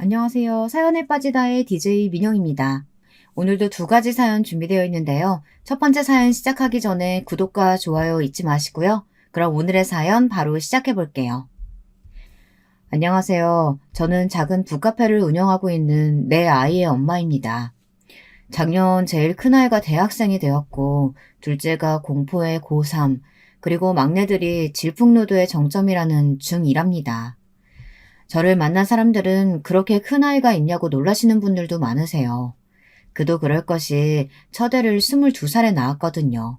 안녕하세요. 사연에 빠지다의 DJ 민영입니다. 오늘도 두 가지 사연 준비되어 있는데요. 첫 번째 사연 시작하기 전에 구독과 좋아요 잊지 마시고요. 그럼 오늘의 사연 바로 시작해 볼게요. 안녕하세요. 저는 작은 북카페를 운영하고 있는 내 아이의 엄마입니다. 작년 제일 큰아이가 대학생이 되었고, 둘째가 공포의 고3, 그리고 막내들이 질풍노도의 정점이라는 중2랍니다. 저를 만난 사람들은 그렇게 큰 아이가 있냐고 놀라시는 분들도 많으세요. 그도 그럴 것이 첫 애를 22살에 낳았거든요.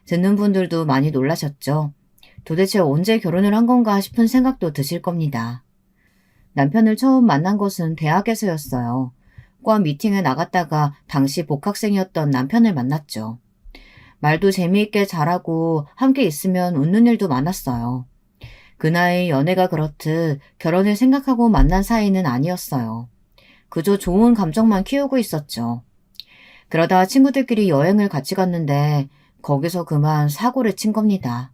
듣는 분들도 많이 놀라셨죠. 도대체 언제 결혼을 한 건가 싶은 생각도 드실 겁니다. 남편을 처음 만난 것은 대학에서였어요. 과 미팅에 나갔다가 당시 복학생이었던 남편을 만났죠. 말도 재미있게 잘하고 함께 있으면 웃는 일도 많았어요. 그 나이 연애가 그렇듯 결혼을 생각하고 만난 사이는 아니었어요. 그저 좋은 감정만 키우고 있었죠. 그러다 친구들끼리 여행을 같이 갔는데 거기서 그만 사고를 친 겁니다.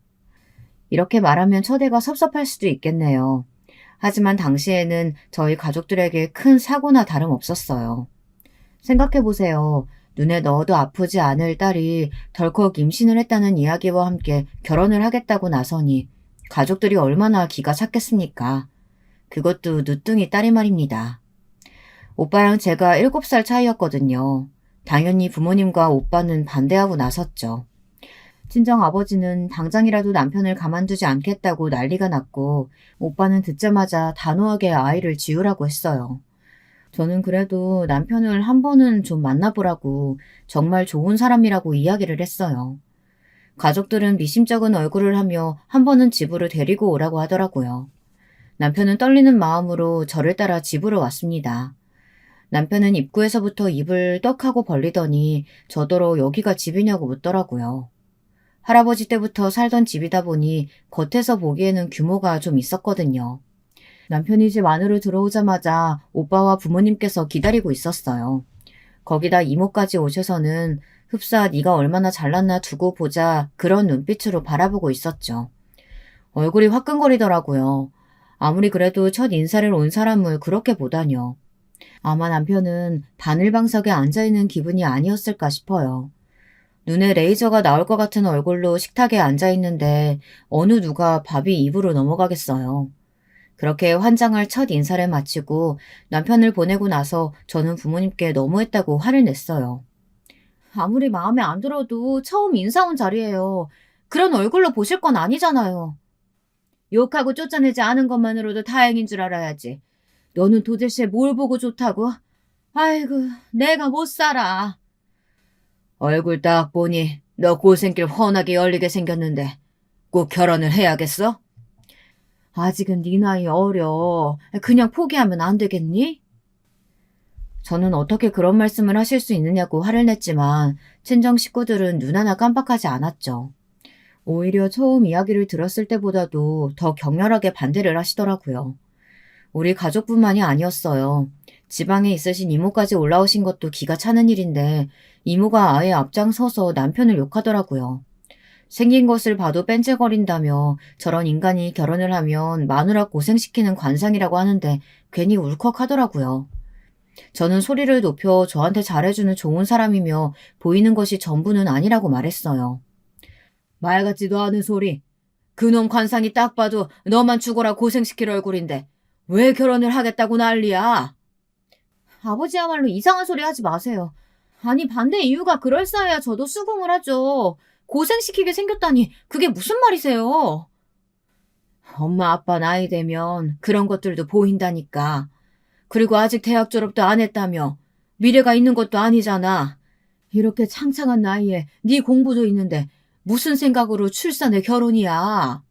이렇게 말하면 처대가 섭섭할 수도 있겠네요. 하지만 당시에는 저희 가족들에게 큰 사고나 다름없었어요. 생각해보세요. 눈에 넣어도 아프지 않을 딸이 덜컥 임신을 했다는 이야기와 함께 결혼을 하겠다고 나서니 가족들이 얼마나 기가 찼겠습니까? 그것도 늦둥이 딸이 말입니다. 오빠랑 제가 7살 차이였거든요. 당연히 부모님과 오빠는 반대하고 나섰죠. 친정 아버지는 당장이라도 남편을 가만두지 않겠다고 난리가 났고, 오빠는 듣자마자 단호하게 아이를 지우라고 했어요. 저는 그래도 남편을 한 번은 좀 만나보라고, 정말 좋은 사람이라고 이야기를 했어요. 가족들은 미심쩍은 얼굴을 하며 한 번은 집으로 데리고 오라고 하더라고요. 남편은 떨리는 마음으로 저를 따라 집으로 왔습니다. 남편은 입구에서부터 입을 떡하고 벌리더니 저더러 여기가 집이냐고 묻더라고요. 할아버지 때부터 살던 집이다 보니 겉에서 보기에는 규모가 좀 있었거든요. 남편이 집 안으로 들어오자마자 오빠와 부모님께서 기다리고 있었어요. 거기다 이모까지 오셔서는 흡사 네가 얼마나 잘났나 두고 보자 그런 눈빛으로 바라보고 있었죠. 얼굴이 화끈거리더라고요. 아무리 그래도 첫 인사를 온 사람을 그렇게 보다뇨. 아마 남편은 바늘방석에 앉아있는 기분이 아니었을까 싶어요. 눈에 레이저가 나올 것 같은 얼굴로 식탁에 앉아있는데 어느 누가 밥이 입으로 넘어가겠어요. 그렇게 환장할 첫 인사를 마치고 남편을 보내고 나서 저는 부모님께 너무했다고 화를 냈어요. 아무리 마음에 안 들어도 처음 인사 온 자리예요. 그런 얼굴로 보실 건 아니잖아요. 욕하고 쫓아내지 않은 것만으로도 다행인 줄 알아야지. 너는 도대체 뭘 보고 좋다고? 아이고, 내가 못 살아. 얼굴 딱 보니 너 고생길 훤하게 열리게 생겼는데 꼭 결혼을 해야겠어? 아직은 네 나이 어려. 그냥 포기하면 안 되겠니? 저는 어떻게 그런 말씀을 하실 수 있느냐고 화를 냈지만 친정 식구들은 눈 하나 깜빡하지 않았죠. 오히려 처음 이야기를 들었을 때보다도 더 격렬하게 반대를 하시더라고요. 우리 가족뿐만이 아니었어요. 지방에 있으신 이모까지 올라오신 것도 기가 차는 일인데 이모가 아예 앞장서서 남편을 욕하더라고요. 생긴 것을 봐도 뺀질거린다며 저런 인간이 결혼을 하면 마누라 고생시키는 관상이라고 하는데 괜히 울컥하더라고요. 저는 소리를 높여 저한테 잘해주는 좋은 사람이며 보이는 것이 전부는 아니라고 말했어요. 말 같지도 않은 소리. 그놈 관상이 딱 봐도 너만 죽어라 고생시킬 얼굴인데 왜 결혼을 하겠다고 난리야? 아버지야말로 이상한 소리 하지 마세요. 아니 반대 이유가 그럴싸해야 저도 수긍을 하죠. 고생시키게 생겼다니 그게 무슨 말이세요? 엄마 아빠 나이 되면 그런 것들도 보인다니까. 그리고 아직 대학 졸업도 안 했다며 미래가 있는 것도 아니잖아. 이렇게 창창한 나이에 네 공부도 있는데 무슨 생각으로 출산에 결혼이야.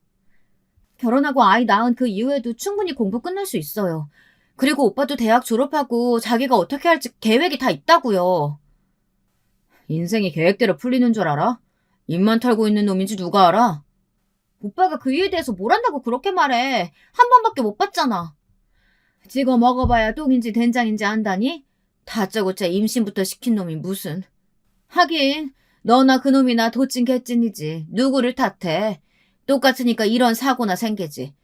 결혼하고 아이 낳은 그 이후에도 충분히 공부 끝날 수 있어요. 그리고 오빠도 대학 졸업하고 자기가 어떻게 할지 계획이 다 있다고요. 인생이 계획대로 풀리는 줄 알아? 입만 털고 있는 놈인지 누가 알아? 오빠가 그 일에 대해서 뭘 안다고 그렇게 말해. 한 번밖에 못 봤잖아. 찍어 먹어봐야 똥인지 된장인지 안다니? 다짜고짜 임신부터 시킨 놈이 무슨. 하긴 너나 그놈이나 도찐 개찐이지. 누구를 탓해. 똑같으니까 이런 사고나 생기지.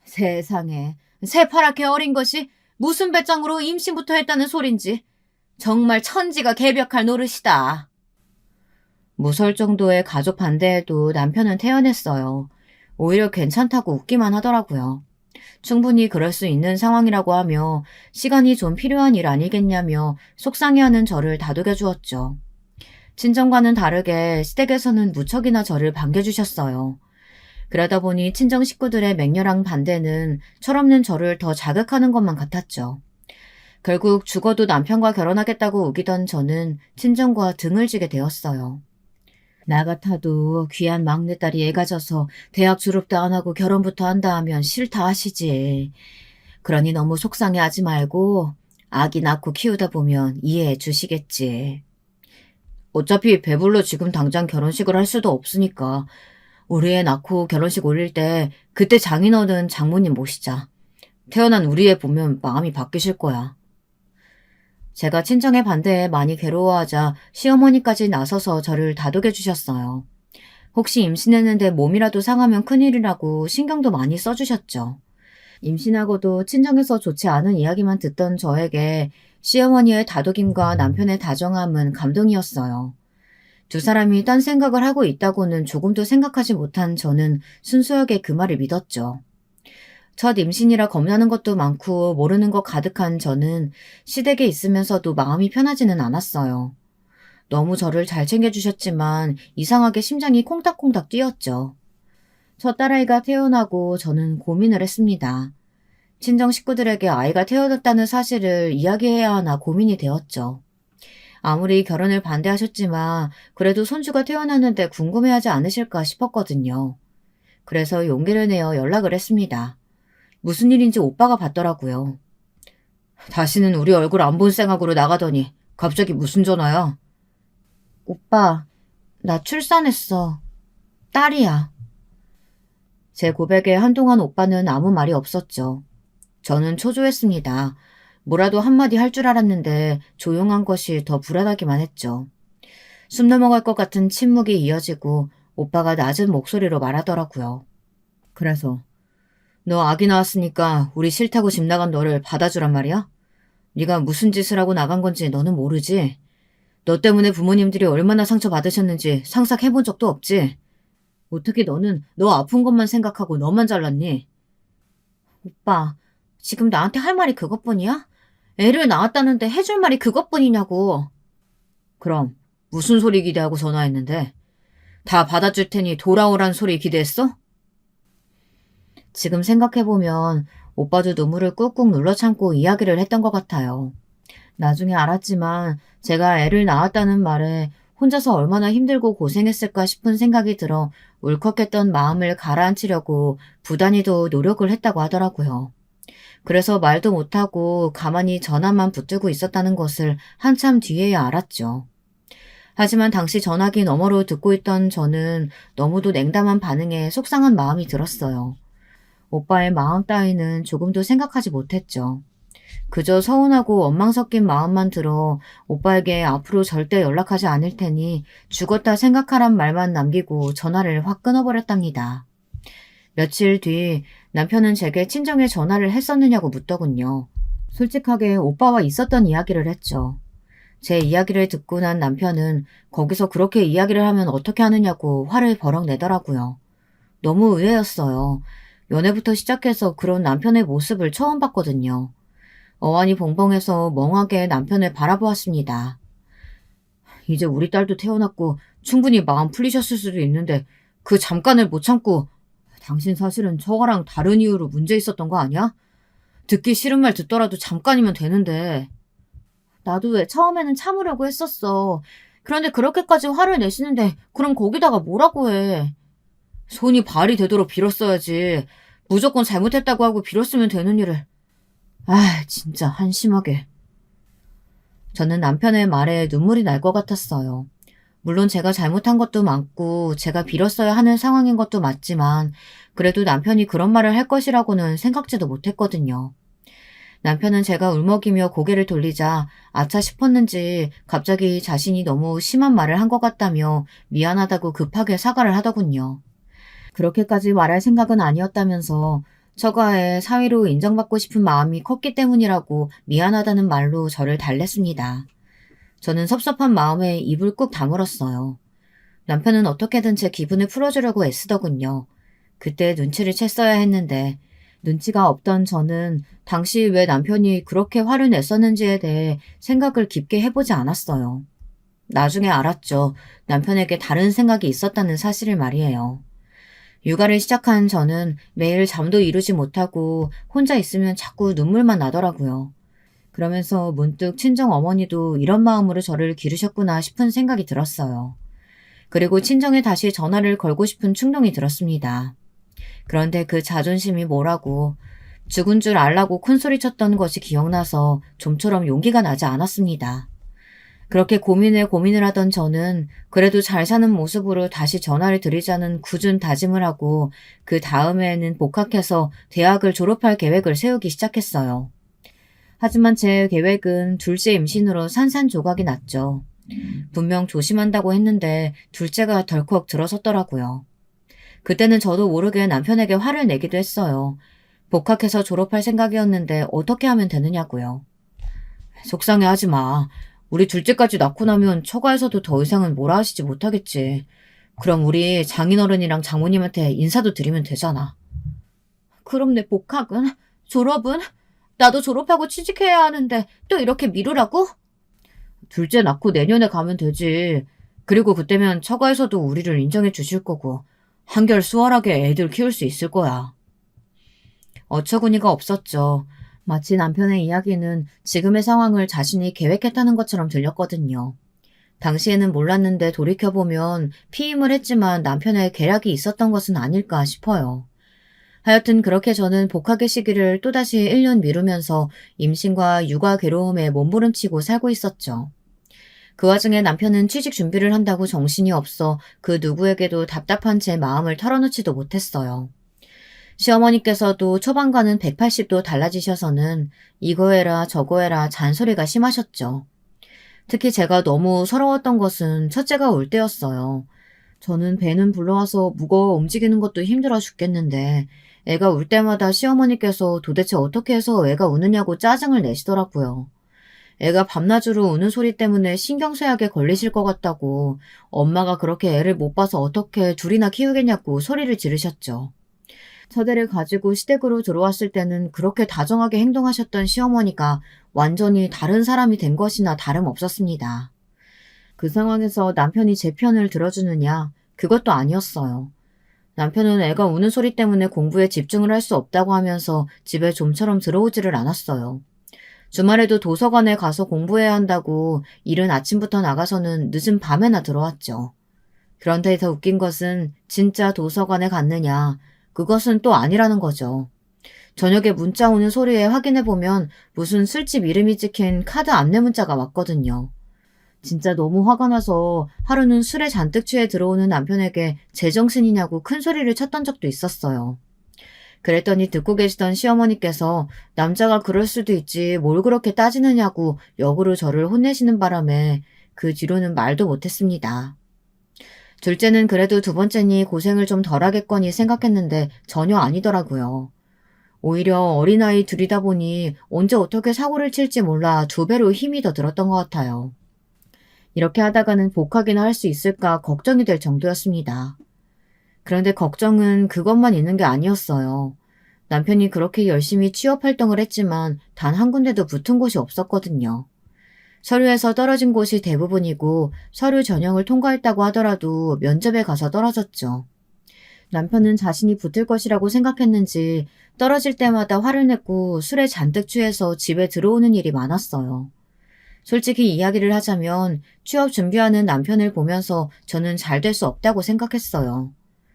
세상에 새파랗게 어린 것이 무슨 배짱으로 임신부터 했다는 소린지. 정말 천지가 개벽할 노릇이다. 무서울 정도의 가족 반대에도 남편은 태어냈어요. 오히려 괜찮다고 웃기만 하더라고요. 충분히 그럴 수 있는 상황이라고 하며 시간이 좀 필요한 일 아니겠냐며 속상해하는 저를 다독여 주었죠. 친정과는 다르게 시댁에서는 무척이나 저를 반겨주셨어요. 그러다 보니 친정 식구들의 맹렬한 반대는 철없는 저를 더 자극하는 것만 같았죠. 결국 죽어도 남편과 결혼하겠다고 우기던 저는 친정과 등을 지게 되었어요. 나 같아도 귀한 막내딸이 애가 져서 대학 졸업도 안 하고 결혼부터 한다 하면 싫다 하시지. 그러니 너무 속상해하지 말고 아기 낳고 키우다 보면 이해해 주시겠지. 어차피 배불러 지금 당장 결혼식을 할 수도 없으니까 우리 애 낳고 결혼식 올릴 때 그때 장인어른 장모님 모시자. 태어난 우리 애 보면 마음이 바뀌실 거야. 제가 친정의 반대에 많이 괴로워하자 시어머니까지 나서서 저를 다독여 주셨어요. 혹시 임신했는데 몸이라도 상하면 큰일이라고 신경도 많이 써주셨죠. 임신하고도 친정에서 좋지 않은 이야기만 듣던 저에게 시어머니의 다독임과 남편의 다정함은 감동이었어요. 두 사람이 딴 생각을 하고 있다고는 조금도 생각하지 못한 저는 순수하게 그 말을 믿었죠. 첫 임신이라 겁나는 것도 많고 모르는 것 가득한 저는 시댁에 있으면서도 마음이 편하지는 않았어요. 너무 저를 잘 챙겨주셨지만 이상하게 심장이 콩닥콩닥 뛰었죠. 첫 딸아이가 태어나고 저는 고민을 했습니다. 친정 식구들에게 아이가 태어났다는 사실을 이야기해야 하나 고민이 되었죠. 아무리 결혼을 반대하셨지만 그래도 손주가 태어났는데 궁금해하지 않으실까 싶었거든요. 그래서 용기를 내어 연락을 했습니다. 무슨 일인지 오빠가 받더라고요. 다시는 우리 얼굴 안 본 생각으로 나가더니 갑자기 무슨 전화야? 오빠, 나 출산했어. 딸이야. 제 고백에 한동안 오빠는 아무 말이 없었죠. 저는 초조했습니다. 뭐라도 한마디 할 줄 알았는데 조용한 것이 더 불안하기만 했죠. 숨 넘어갈 것 같은 침묵이 이어지고 오빠가 낮은 목소리로 말하더라고요. 그래서 너 아기 낳았으니까 우리 싫다고 집 나간 너를 받아주란 말이야? 네가 무슨 짓을 하고 나간 건지 너는 모르지? 너 때문에 부모님들이 얼마나 상처받으셨는지 상상해본 적도 없지? 어떻게 너는 너 아픈 것만 생각하고 너만 잘났니? 오빠, 지금 나한테 할 말이 그것뿐이야? 애를 낳았다는데 해줄 말이 그것뿐이냐고. 그럼 무슨 소리 기대하고 전화했는데? 다 받아줄 테니 돌아오란 소리 기대했어? 지금 생각해보면 오빠도 눈물을 꾹꾹 눌러 참고 이야기를 했던 것 같아요. 나중에 알았지만 제가 애를 낳았다는 말에 혼자서 얼마나 힘들고 고생했을까 싶은 생각이 들어 울컥했던 마음을 가라앉히려고 부단히도 노력을 했다고 하더라고요. 그래서 말도 못하고 가만히 전화만 붙들고 있었다는 것을 한참 뒤에야 알았죠. 하지만 당시 전화기 너머로 듣고 있던 저는 너무도 냉담한 반응에 속상한 마음이 들었어요. 오빠의 마음 따위는 조금도 생각하지 못했죠. 그저 서운하고 원망 섞인 마음만 들어 오빠에게 앞으로 절대 연락하지 않을 테니 죽었다 생각하란 말만 남기고 전화를 확 끊어버렸답니다. 며칠 뒤 남편은 제게 친정에 전화를 했었느냐고 묻더군요. 솔직하게 오빠와 있었던 이야기를 했죠. 제 이야기를 듣고 난 남편은 거기서 그렇게 이야기를 하면 어떻게 하느냐고 화를 버럭 내더라고요. 너무 의외였어요. 연애부터 시작해서 그런 남편의 모습을 처음 봤거든요. 어안이 벙벙해서 멍하게 남편을 바라보았습니다. 이제 우리 딸도 태어났고 충분히 마음 풀리셨을 수도 있는데 그 잠깐을 못 참고 당신 사실은 저거랑 다른 이유로 문제 있었던 거 아니야? 듣기 싫은 말 듣더라도 잠깐이면 되는데. 나도 왜 처음에는 참으려고 했었어. 그런데 그렇게까지 화를 내시는데 그럼 거기다가 뭐라고 해. 손이 발이 되도록 빌었어야지. 무조건 잘못했다고 하고 빌었으면 되는 일을. 진짜 한심하게. 저는 남편의 말에 눈물이 날 것 같았어요. 물론 제가 잘못한 것도 많고 제가 빌었어야 하는 상황인 것도 맞지만 그래도 남편이 그런 말을 할 것이라고는 생각지도 못했거든요. 남편은 제가 울먹이며 고개를 돌리자 아차 싶었는지 갑자기 자신이 너무 심한 말을 한 것 같다며 미안하다고 급하게 사과를 하더군요. 그렇게까지 말할 생각은 아니었다면서 처가에 사위로 인정받고 싶은 마음이 컸기 때문이라고 미안하다는 말로 저를 달랬습니다. 저는 섭섭한 마음에 입을 꾹 다물었어요. 남편은 어떻게든 제 기분을 풀어주려고 애쓰더군요. 그때 눈치를 챘어야 했는데 눈치가 없던 저는 당시 왜 남편이 그렇게 화를 냈었는지에 대해 생각을 깊게 해보지 않았어요. 나중에 알았죠. 남편에게 다른 생각이 있었다는 사실을 말이에요. 육아를 시작한 저는 매일 잠도 이루지 못하고 혼자 있으면 자꾸 눈물만 나더라고요. 그러면서 문득 친정 어머니도 이런 마음으로 저를 기르셨구나 싶은 생각이 들었어요. 그리고 친정에 다시 전화를 걸고 싶은 충동이 들었습니다. 그런데 그 자존심이 뭐라고 죽은 줄 알라고 큰소리쳤던 것이 기억나서 좀처럼 용기가 나지 않았습니다. 그렇게 고민을 하던 저는 그래도 잘 사는 모습으로 다시 전화를 드리자는 굳은 다짐을 하고 그 다음에는 복학해서 대학을 졸업할 계획을 세우기 시작했어요. 하지만 제 계획은 둘째 임신으로 산산조각이 났죠. 분명 조심한다고 했는데 둘째가 덜컥 들어섰더라고요. 그때는 저도 모르게 남편에게 화를 내기도 했어요. 복학해서 졸업할 생각이었는데 어떻게 하면 되느냐고요. 속상해하지 마. 우리 둘째까지 낳고 나면 처가에서도 더 이상은 뭐라 하시지 못하겠지. 그럼 우리 장인어른이랑 장모님한테 인사도 드리면 되잖아. 그럼 내 복학은? 졸업은? 나도 졸업하고 취직해야 하는데 또 이렇게 미루라고? 둘째 낳고 내년에 가면 되지. 그리고 그때면 처가에서도 우리를 인정해 주실 거고 한결 수월하게 애들 키울 수 있을 거야. 어처구니가 없었죠. 마치 남편의 이야기는 지금의 상황을 자신이 계획했다는 것처럼 들렸거든요. 당시에는 몰랐는데 돌이켜보면 피임을 했지만 남편의 계략이 있었던 것은 아닐까 싶어요. 하여튼 그렇게 저는 복학의 시기를 또다시 1년 미루면서 임신과 육아 괴로움에 몸부림치고 살고 있었죠. 그 와중에 남편은 취직 준비를 한다고 정신이 없어 그 누구에게도 답답한 제 마음을 털어놓지도 못했어요. 시어머니께서도 초반과는 180도 달라지셔서는 이거 해라 저거 해라 잔소리가 심하셨죠. 특히 제가 너무 서러웠던 것은 첫째가 올 때였어요. 저는 배는 불러와서 무거워 움직이는 것도 힘들어 죽겠는데 애가 울 때마다 시어머니께서 도대체 어떻게 해서 애가 우느냐고 짜증을 내시더라고요. 애가 밤낮으로 우는 소리 때문에 신경쇠약에 걸리실 것 같다고 엄마가 그렇게 애를 못 봐서 어떻게 둘이나 키우겠냐고 소리를 지르셨죠. 첫애를 가지고 시댁으로 들어왔을 때는 그렇게 다정하게 행동하셨던 시어머니가 완전히 다른 사람이 된 것이나 다름없었습니다. 그 상황에서 남편이 제 편을 들어주느냐? 그것도 아니었어요. 남편은 애가 우는 소리 때문에 공부에 집중을 할 수 없다고 하면서 집에 좀처럼 들어오지를 않았어요. 주말에도 도서관에 가서 공부해야 한다고 이른 아침부터 나가서는 늦은 밤에나 들어왔죠. 그런데 더 웃긴 것은 진짜 도서관에 갔느냐? 그것은 또 아니라는 거죠. 저녁에 문자 오는 소리에 확인해보면 무슨 술집 이름이 찍힌 카드 안내 문자가 왔거든요. 진짜 너무 화가 나서 하루는 술에 잔뜩 취해 들어오는 남편에게 제정신이냐고 큰 소리를 쳤던 적도 있었어요. 그랬더니 듣고 계시던 시어머니께서 남자가 그럴 수도 있지 뭘 그렇게 따지느냐고 역으로 저를 혼내시는 바람에 그 뒤로는 말도 못했습니다. 둘째는 그래도 두 번째니 고생을 좀 덜하겠거니 생각했는데 전혀 아니더라고요. 오히려 어린아이 둘이다 보니 언제 어떻게 사고를 칠지 몰라 두 배로 힘이 더 들었던 것 같아요. 이렇게 하다가는 복학이나 할 수 있을까 걱정이 될 정도였습니다. 그런데 걱정은 그것만 있는 게 아니었어요. 남편이 그렇게 열심히 취업 활동을 했지만 단 한 군데도 붙은 곳이 없었거든요. 서류에서 떨어진 곳이 대부분이고 서류 전형을 통과했다고 하더라도 면접에 가서 떨어졌죠. 남편은 자신이 붙을 것이라고 생각했는지 떨어질 때마다 화를 냈고 술에 잔뜩 취해서 집에 들어오는 일이 많았어요. 솔직히 이야기를 하자면 취업 준비하는 남편을 보면서 저는 잘 될 수 없다고 생각했어요.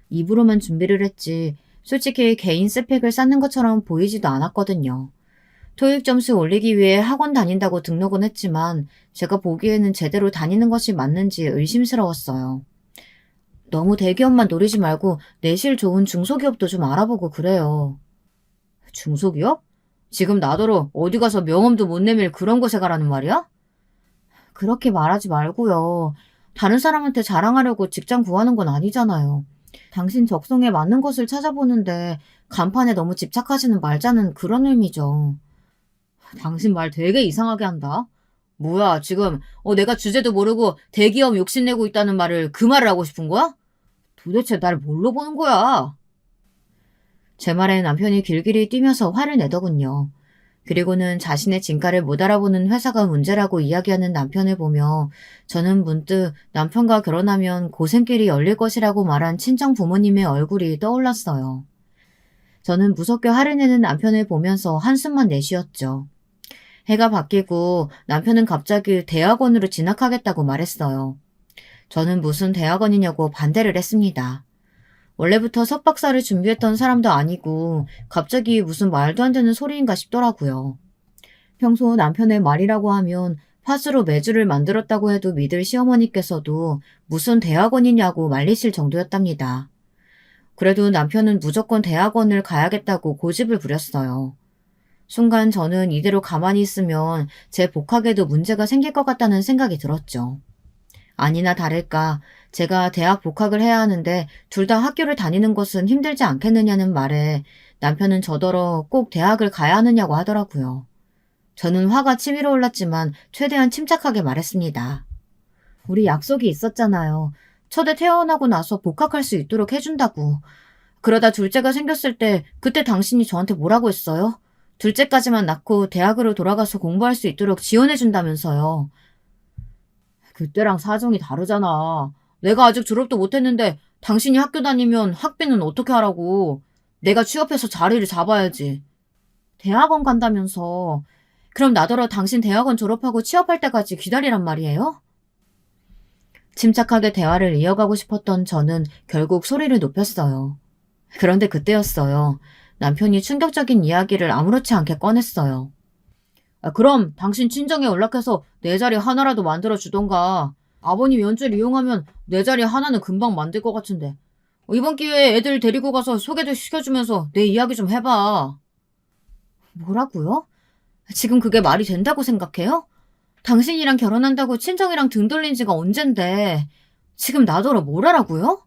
입으로만 준비를 했지 솔직히 개인 스펙을 쌓는 것처럼 보이지도 않았거든요. 토익 점수 올리기 위해 학원 다닌다고 등록은 했지만 제가 보기에는 제대로 다니는 것이 맞는지 의심스러웠어요. 너무 대기업만 노리지 말고 내실 좋은 중소기업도 좀 알아보고 그래요. 중소기업? 지금 나더러 어디 가서 명함도 못 내밀 그런 곳에 가라는 말이야? 그렇게 말하지 말고요. 다른 사람한테 자랑하려고 직장 구하는 건 아니잖아요. 당신 적성에 맞는 것을 찾아보는데 간판에 너무 집착하지는 말자는 그런 의미죠. 당신 말 되게 이상하게 한다. 뭐야, 지금 내가 주제도 모르고 대기업 욕심내고 있다는 말을 그 말을 하고 싶은 거야? 도대체 날 뭘로 보는 거야? 제 말에 남편이 길길이 뛰면서 화를 내더군요. 그리고는 자신의 진가를 못 알아보는 회사가 문제라고 이야기하는 남편을 보며 저는 문득 남편과 결혼하면 고생길이 열릴 것이라고 말한 친정 부모님의 얼굴이 떠올랐어요. 저는 무섭게 화를 내는 남편을 보면서 한숨만 내쉬었죠. 해가 바뀌고 남편은 갑자기 대학원으로 진학하겠다고 말했어요. 저는 무슨 대학원이냐고 반대를 했습니다. 원래부터 석박사를 준비했던 사람도 아니고 갑자기 무슨 말도 안 되는 소리인가 싶더라고요. 평소 남편의 말이라고 하면 팥으로 메주를 만들었다고 해도 믿을 시어머니께서도 무슨 대학원이냐고 말리실 정도였답니다. 그래도 남편은 무조건 대학원을 가야겠다고 고집을 부렸어요. 순간 저는 이대로 가만히 있으면 제 복학에도 문제가 생길 것 같다는 생각이 들었죠. 아니나 다를까 제가 대학 복학을 해야 하는데 둘 다 학교를 다니는 것은 힘들지 않겠느냐는 말에 남편은 저더러 꼭 대학을 가야 하느냐고 하더라고요. 저는 화가 치밀어 올랐지만 최대한 침착하게 말했습니다. 우리 약속이 있었잖아요. 첫애 퇴원하고 나서 복학할 수 있도록 해준다고. 그러다 둘째가 생겼을 때 그때 당신이 저한테 뭐라고 했어요? 둘째까지만 낳고 대학으로 돌아가서 공부할 수 있도록 지원해준다면서요. 그때랑 사정이 다르잖아. 내가 아직 졸업도 못했는데 당신이 학교 다니면 학비는 어떻게 하라고. 내가 취업해서 자리를 잡아야지. 대학원 간다면서. 그럼 나더러 당신 대학원 졸업하고 취업할 때까지 기다리란 말이에요? 침착하게 대화를 이어가고 싶었던 저는 결국 소리를 높였어요. 그런데 그때였어요. 남편이 충격적인 이야기를 아무렇지 않게 꺼냈어요. 그럼 당신 친정에 연락해서 내 자리 하나라도 만들어주던가. 아버님 연줄 이용하면 내 자리 하나는 금방 만들 것 같은데. 이번 기회에 애들 데리고 가서 소개도 시켜주면서 내 이야기 좀 해봐. 뭐라고요? 지금 그게 말이 된다고 생각해요? 당신이랑 결혼한다고 친정이랑 등 돌린 지가 언젠데 지금 나더러 뭘 하라고요?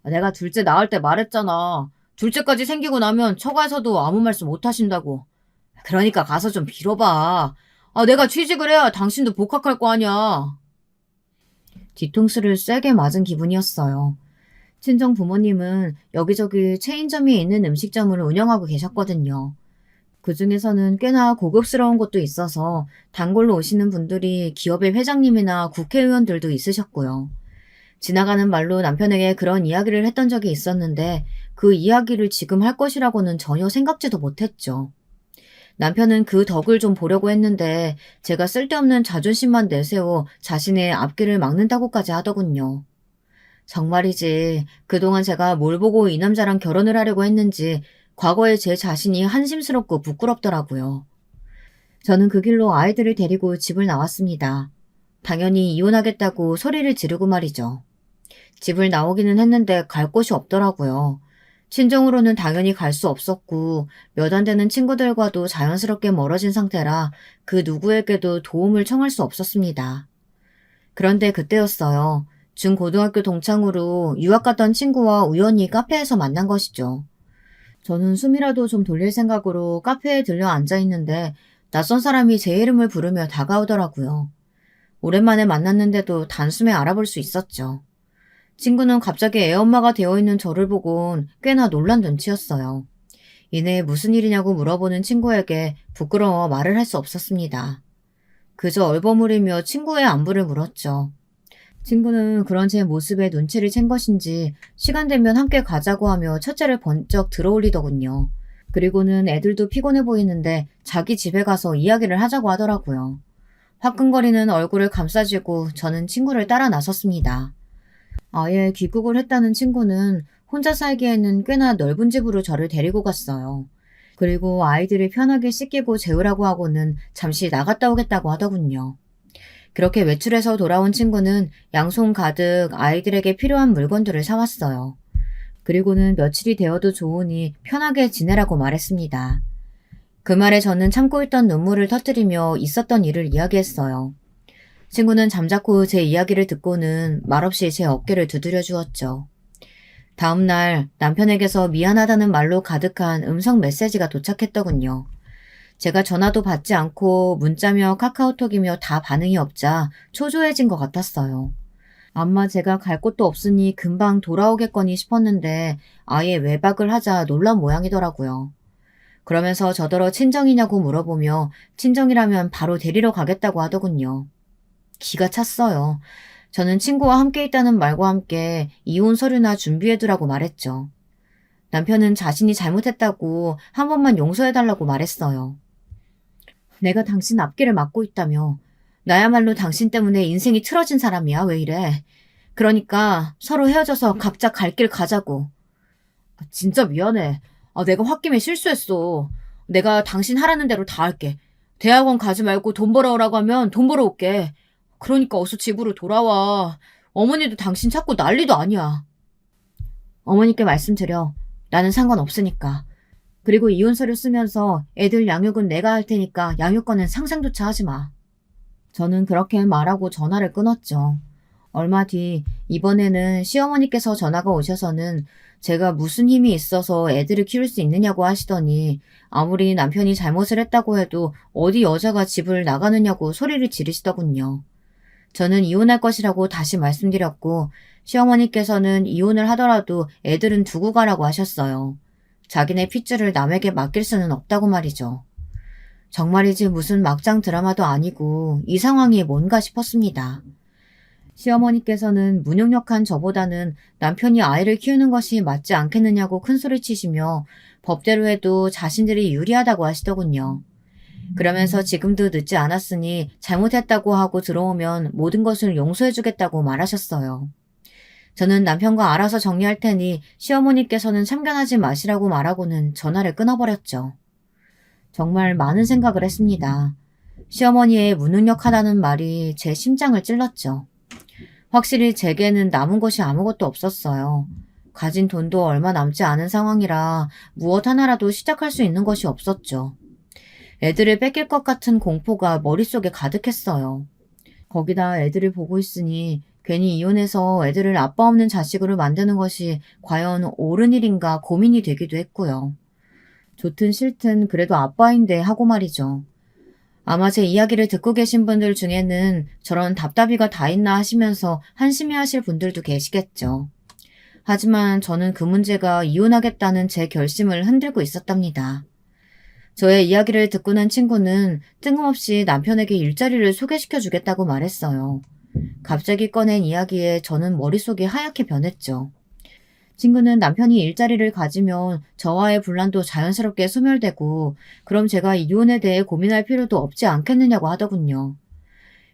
내가 둘째 낳을 때 말했잖아. 둘째까지 생기고 나면 처가에서도 아무 말씀 못 하신다고. 그러니까 가서 좀 빌어봐. 내가 취직을 해야 당신도 복학할 거 아니야. 뒤통수를 세게 맞은 기분이었어요. 친정 부모님은 여기저기 체인점이 있는 음식점을 운영하고 계셨거든요. 그 중에서는 꽤나 고급스러운 곳도 있어서 단골로 오시는 분들이 기업의 회장님이나 국회의원들도 있으셨고요. 지나가는 말로 남편에게 그런 이야기를 했던 적이 있었는데 그 이야기를 지금 할 것이라고는 전혀 생각지도 못했죠. 남편은 그 덕을 좀 보려고 했는데 제가 쓸데없는 자존심만 내세워 자신의 앞길을 막는다고까지 하더군요. 정말이지 그동안 제가 뭘 보고 이 남자랑 결혼을 하려고 했는지 과거의 제 자신이 한심스럽고 부끄럽더라고요. 저는 그 길로 아이들을 데리고 집을 나왔습니다. 당연히 이혼하겠다고 소리를 지르고 말이죠. 집을 나오기는 했는데 갈 곳이 없더라고요. 친정으로는 당연히 갈 수 없었고 몇 안 되는 친구들과도 자연스럽게 멀어진 상태라 그 누구에게도 도움을 청할 수 없었습니다. 그런데 그때였어요. 중고등학교 동창으로 유학 갔던 친구와 우연히 카페에서 만난 것이죠. 저는 숨이라도 좀 돌릴 생각으로 카페에 들려 앉아있는데 낯선 사람이 제 이름을 부르며 다가오더라고요. 오랜만에 만났는데도 단숨에 알아볼 수 있었죠. 친구는 갑자기 애엄마가 되어있는 저를 보곤 꽤나 놀란 눈치였어요. 이내 무슨 일이냐고 물어보는 친구에게 부끄러워 말을 할 수 없었습니다. 그저 얼버무리며 친구의 안부를 물었죠. 친구는 그런 제 모습에 눈치를 챈 것인지 시간 되면 함께 가자고 하며 첫째를 번쩍 들어올리더군요. 그리고는 애들도 피곤해 보이는데 자기 집에 가서 이야기를 하자고 하더라고요. 화끈거리는 얼굴을 감싸쥐고 저는 친구를 따라 나섰습니다. 아예 귀국을 했다는 친구는 혼자 살기에는 꽤나 넓은 집으로 저를 데리고 갔어요. 그리고 아이들을 편하게 씻기고 재우라고 하고는 잠시 나갔다 오겠다고 하더군요. 그렇게 외출해서 돌아온 친구는 양손 가득 아이들에게 필요한 물건들을 사왔어요. 그리고는 며칠이 되어도 좋으니 편하게 지내라고 말했습니다. 그 말에 저는 참고 있던 눈물을 터뜨리며 있었던 일을 이야기했어요. 친구는 잠자코 제 이야기를 듣고는 말없이 제 어깨를 두드려 주었죠. 다음날 남편에게서 미안하다는 말로 가득한 음성 메시지가 도착했더군요. 제가 전화도 받지 않고 문자며 카카오톡이며 다 반응이 없자 초조해진 것 같았어요. 아마 제가 갈 곳도 없으니 금방 돌아오겠거니 싶었는데 아예 외박을 하자 놀란 모양이더라고요. 그러면서 저더러 친정이냐고 물어보며 친정이라면 바로 데리러 가겠다고 하더군요. 기가 찼어요. 저는 친구와 함께 있다는 말과 함께 이혼 서류나 준비해두라고 말했죠. 남편은 자신이 잘못했다고 한 번만 용서해달라고 말했어요. 내가 당신 앞길을 막고 있다며. 나야말로 당신 때문에 인생이 틀어진 사람이야. 왜 이래? 그러니까 서로 헤어져서 각자 갈 길 가자고. 진짜 미안해. 내가 홧김에 실수했어. 내가 당신 하라는 대로 다 할게. 대학원 가지 말고 돈 벌어오라고 하면 돈 벌어 올게. 그러니까 어서 집으로 돌아와. 어머니도 당신 찾고 난리도 아니야. 어머니께 말씀드려. 나는 상관없으니까. 그리고 이혼 서류 쓰면서 애들 양육은 내가 할 테니까 양육권은 상상조차 하지 마. 저는 그렇게 말하고 전화를 끊었죠. 얼마 뒤 이번에는 시어머니께서 전화가 오셔서는 제가 무슨 힘이 있어서 애들을 키울 수 있느냐고 하시더니 아무리 남편이 잘못을 했다고 해도 어디 여자가 집을 나가느냐고 소리를 지르시더군요. 저는 이혼할 것이라고 다시 말씀드렸고 시어머니께서는 이혼을 하더라도 애들은 두고 가라고 하셨어요. 자기네 핏줄을 남에게 맡길 수는 없다고 말이죠. 정말이지 무슨 막장 드라마도 아니고 이 상황이 뭔가 싶었습니다. 시어머니께서는 무능력한 저보다는 남편이 아이를 키우는 것이 맞지 않겠느냐고 큰소리치시며 법대로 해도 자신들이 유리하다고 하시더군요. 그러면서 지금도 늦지 않았으니 잘못했다고 하고 들어오면 모든 것을 용서해주겠다고 말하셨어요. 저는 남편과 알아서 정리할 테니 시어머니께서는 참견하지 마시라고 말하고는 전화를 끊어버렸죠. 정말 많은 생각을 했습니다. 시어머니의 무능력하다는 말이 제 심장을 찔렀죠. 확실히 제게는 남은 것이 아무것도 없었어요. 가진 돈도 얼마 남지 않은 상황이라 무엇 하나라도 시작할 수 있는 것이 없었죠. 애들을 뺏길 것 같은 공포가 머릿속에 가득했어요. 거기다 애들을 보고 있으니 괜히 이혼해서 애들을 아빠 없는 자식으로 만드는 것이 과연 옳은 일인가 고민이 되기도 했고요. 좋든 싫든 그래도 아빠인데 하고 말이죠. 아마 제 이야기를 듣고 계신 분들 중에는 저런 답답이가 다 있나 하시면서 한심해 하실 분들도 계시겠죠. 하지만 저는 그 문제가 이혼하겠다는 제 결심을 흔들고 있었답니다. 저의 이야기를 듣고 난 친구는 뜬금없이 남편에게 일자리를 소개시켜 주겠다고 말했어요. 갑자기 꺼낸 이야기에 저는 머릿속이 하얗게 변했죠. 친구는 남편이 일자리를 가지면 저와의 분란도 자연스럽게 소멸되고 그럼 제가 이혼에 대해 고민할 필요도 없지 않겠느냐고 하더군요.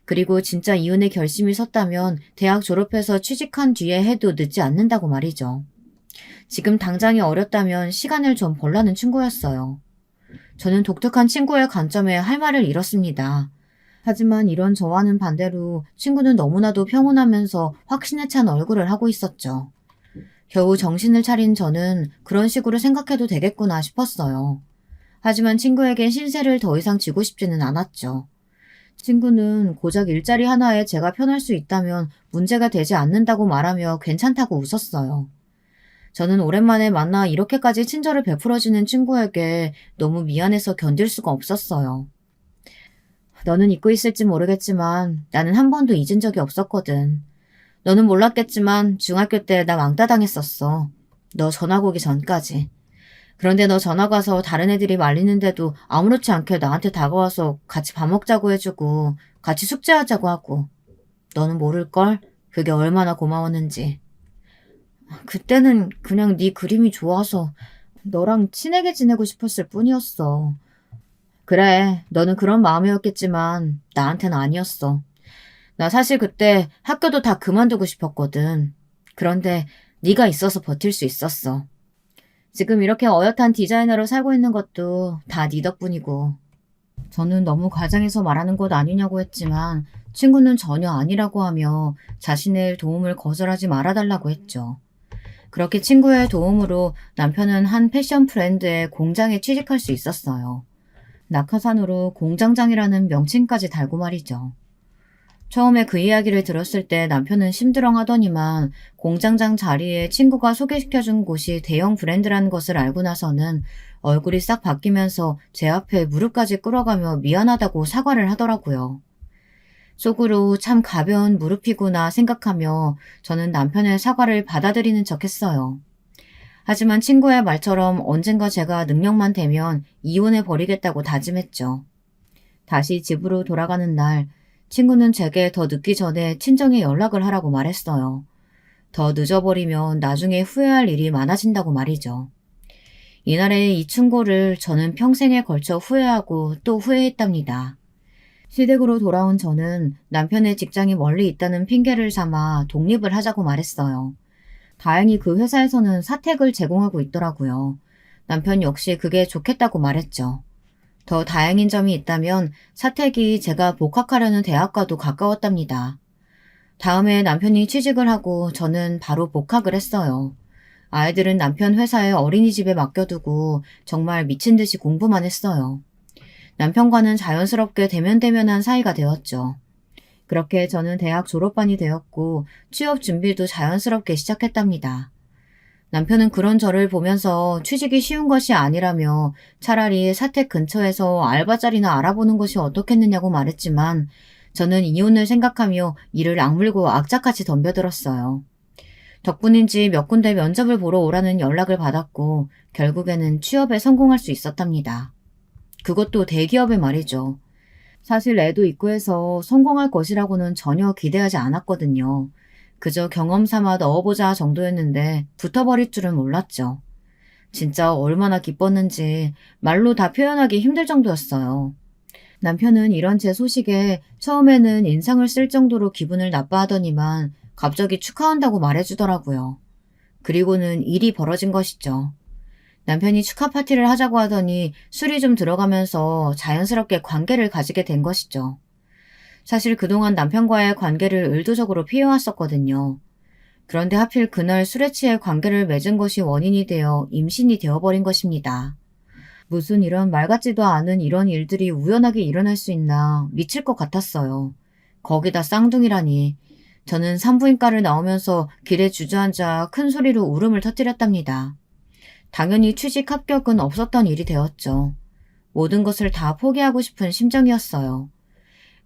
그리고 진짜 이혼의 결심이 섰다면 대학 졸업해서 취직한 뒤에 해도 늦지 않는다고 말이죠. 지금 당장이 어렵다면 시간을 좀 벌라는 친구였어요. 저는 독특한 친구의 관점에 할 말을 잃었습니다. 하지만 이런 저와는 반대로 친구는 너무나도 평온하면서 확신에 찬 얼굴을 하고 있었죠. 겨우 정신을 차린 저는 그런 식으로 생각해도 되겠구나 싶었어요. 하지만 친구에게 신세를 더 이상 지고 싶지는 않았죠. 친구는 고작 일자리 하나에 제가 편할 수 있다면 문제가 되지 않는다고 말하며 괜찮다고 웃었어요. 저는 오랜만에 만나 이렇게까지 친절을 베풀어주는 친구에게 너무 미안해서 견딜 수가 없었어요. 너는 잊고 있을지 모르겠지만 나는 한 번도 잊은 적이 없었거든. 너는 몰랐겠지만 중학교 때 나 왕따 당했었어. 너 전학 오기 전까지. 그런데 너 전학 와서 다른 애들이 말리는데도 아무렇지 않게 나한테 다가와서 같이 밥 먹자고 해주고 같이 숙제하자고 하고. 너는 모를걸? 그게 얼마나 고마웠는지. 그때는 그냥 네 그림이 좋아서 너랑 친하게 지내고 싶었을 뿐이었어. 그래, 너는 그런 마음이었겠지만 나한테는 아니었어. 나 사실 그때 학교도 다 그만두고 싶었거든. 그런데 네가 있어서 버틸 수 있었어. 지금 이렇게 어엿한 디자이너로 살고 있는 것도 다 네 덕분이고. 저는 너무 과장해서 말하는 것 아니냐고 했지만 친구는 전혀 아니라고 하며 자신의 도움을 거절하지 말아달라고 했죠. 그렇게 친구의 도움으로 남편은 한 패션 브랜드의 공장에 취직할 수 있었어요. 낙하산으로 공장장이라는 명칭까지 달고 말이죠. 처음에 그 이야기를 들었을 때 남편은 심드렁 하더니만 공장장 자리에 친구가 소개시켜준 곳이 대형 브랜드라는 것을 알고 나서는 얼굴이 싹 바뀌면서 제 앞에 무릎까지 꿇어가며 미안하다고 사과를 하더라고요. 속으로 참 가벼운 무릎이구나 생각하며 저는 남편의 사과를 받아들이는 척 했어요. 하지만 친구의 말처럼 언젠가 제가 능력만 되면 이혼해 버리겠다고 다짐했죠. 다시 집으로 돌아가는 날, 친구는 제게 더 늦기 전에 친정에 연락을 하라고 말했어요. 더 늦어버리면 나중에 후회할 일이 많아진다고 말이죠. 이날의 이 충고를 저는 평생에 걸쳐 후회하고 또 후회했답니다. 시댁으로 돌아온 저는 남편의 직장이 멀리 있다는 핑계를 삼아 독립을 하자고 말했어요. 다행히 그 회사에서는 사택을 제공하고 있더라고요. 남편 역시 그게 좋겠다고 말했죠. 더 다행인 점이 있다면 사택이 제가 복학하려는 대학과도 가까웠답니다. 다음에 남편이 취직을 하고 저는 바로 복학을 했어요. 아이들은 남편 회사의 어린이집에 맡겨두고 정말 미친 듯이 공부만 했어요. 남편과는 자연스럽게 대면대면한 사이가 되었죠. 그렇게 저는 대학 졸업반이 되었고 취업 준비도 자연스럽게 시작했답니다. 남편은 그런 저를 보면서 취직이 쉬운 것이 아니라며 차라리 사택 근처에서 알바 자리나 알아보는 것이 어떻겠느냐고 말했지만 저는 이혼을 생각하며 이를 악물고 악착같이 덤벼들었어요. 덕분인지 몇 군데 면접을 보러 오라는 연락을 받았고 결국에는 취업에 성공할 수 있었답니다. 그것도 대기업의 말이죠. 사실 애도 있고 해서 성공할 것이라고는 전혀 기대하지 않았거든요. 그저 경험 삼아 넣어보자 정도였는데 붙어버릴 줄은 몰랐죠. 진짜 얼마나 기뻤는지 말로 다 표현하기 힘들 정도였어요. 남편은 이런 제 소식에 처음에는 인상을 쓸 정도로 기분을 나빠하더니만 갑자기 축하한다고 말해주더라고요. 그리고는 일이 벌어진 것이죠. 남편이 축하 파티를 하자고 하더니 술이 좀 들어가면서 자연스럽게 관계를 가지게 된 것이죠. 사실 그동안 남편과의 관계를 의도적으로 피해왔었거든요. 그런데 하필 그날 술에 취해 관계를 맺은 것이 원인이 되어 임신이 되어버린 것입니다. 무슨 이런 말 같지도 않은 이런 일들이 우연하게 일어날 수 있나 미칠 것 같았어요. 거기다 쌍둥이라니. 저는 산부인과를 나오면서 길에 주저앉아 큰 소리로 울음을 터뜨렸답니다. 당연히 취직 합격은 없었던 일이 되었죠. 모든 것을 다 포기하고 싶은 심정이었어요.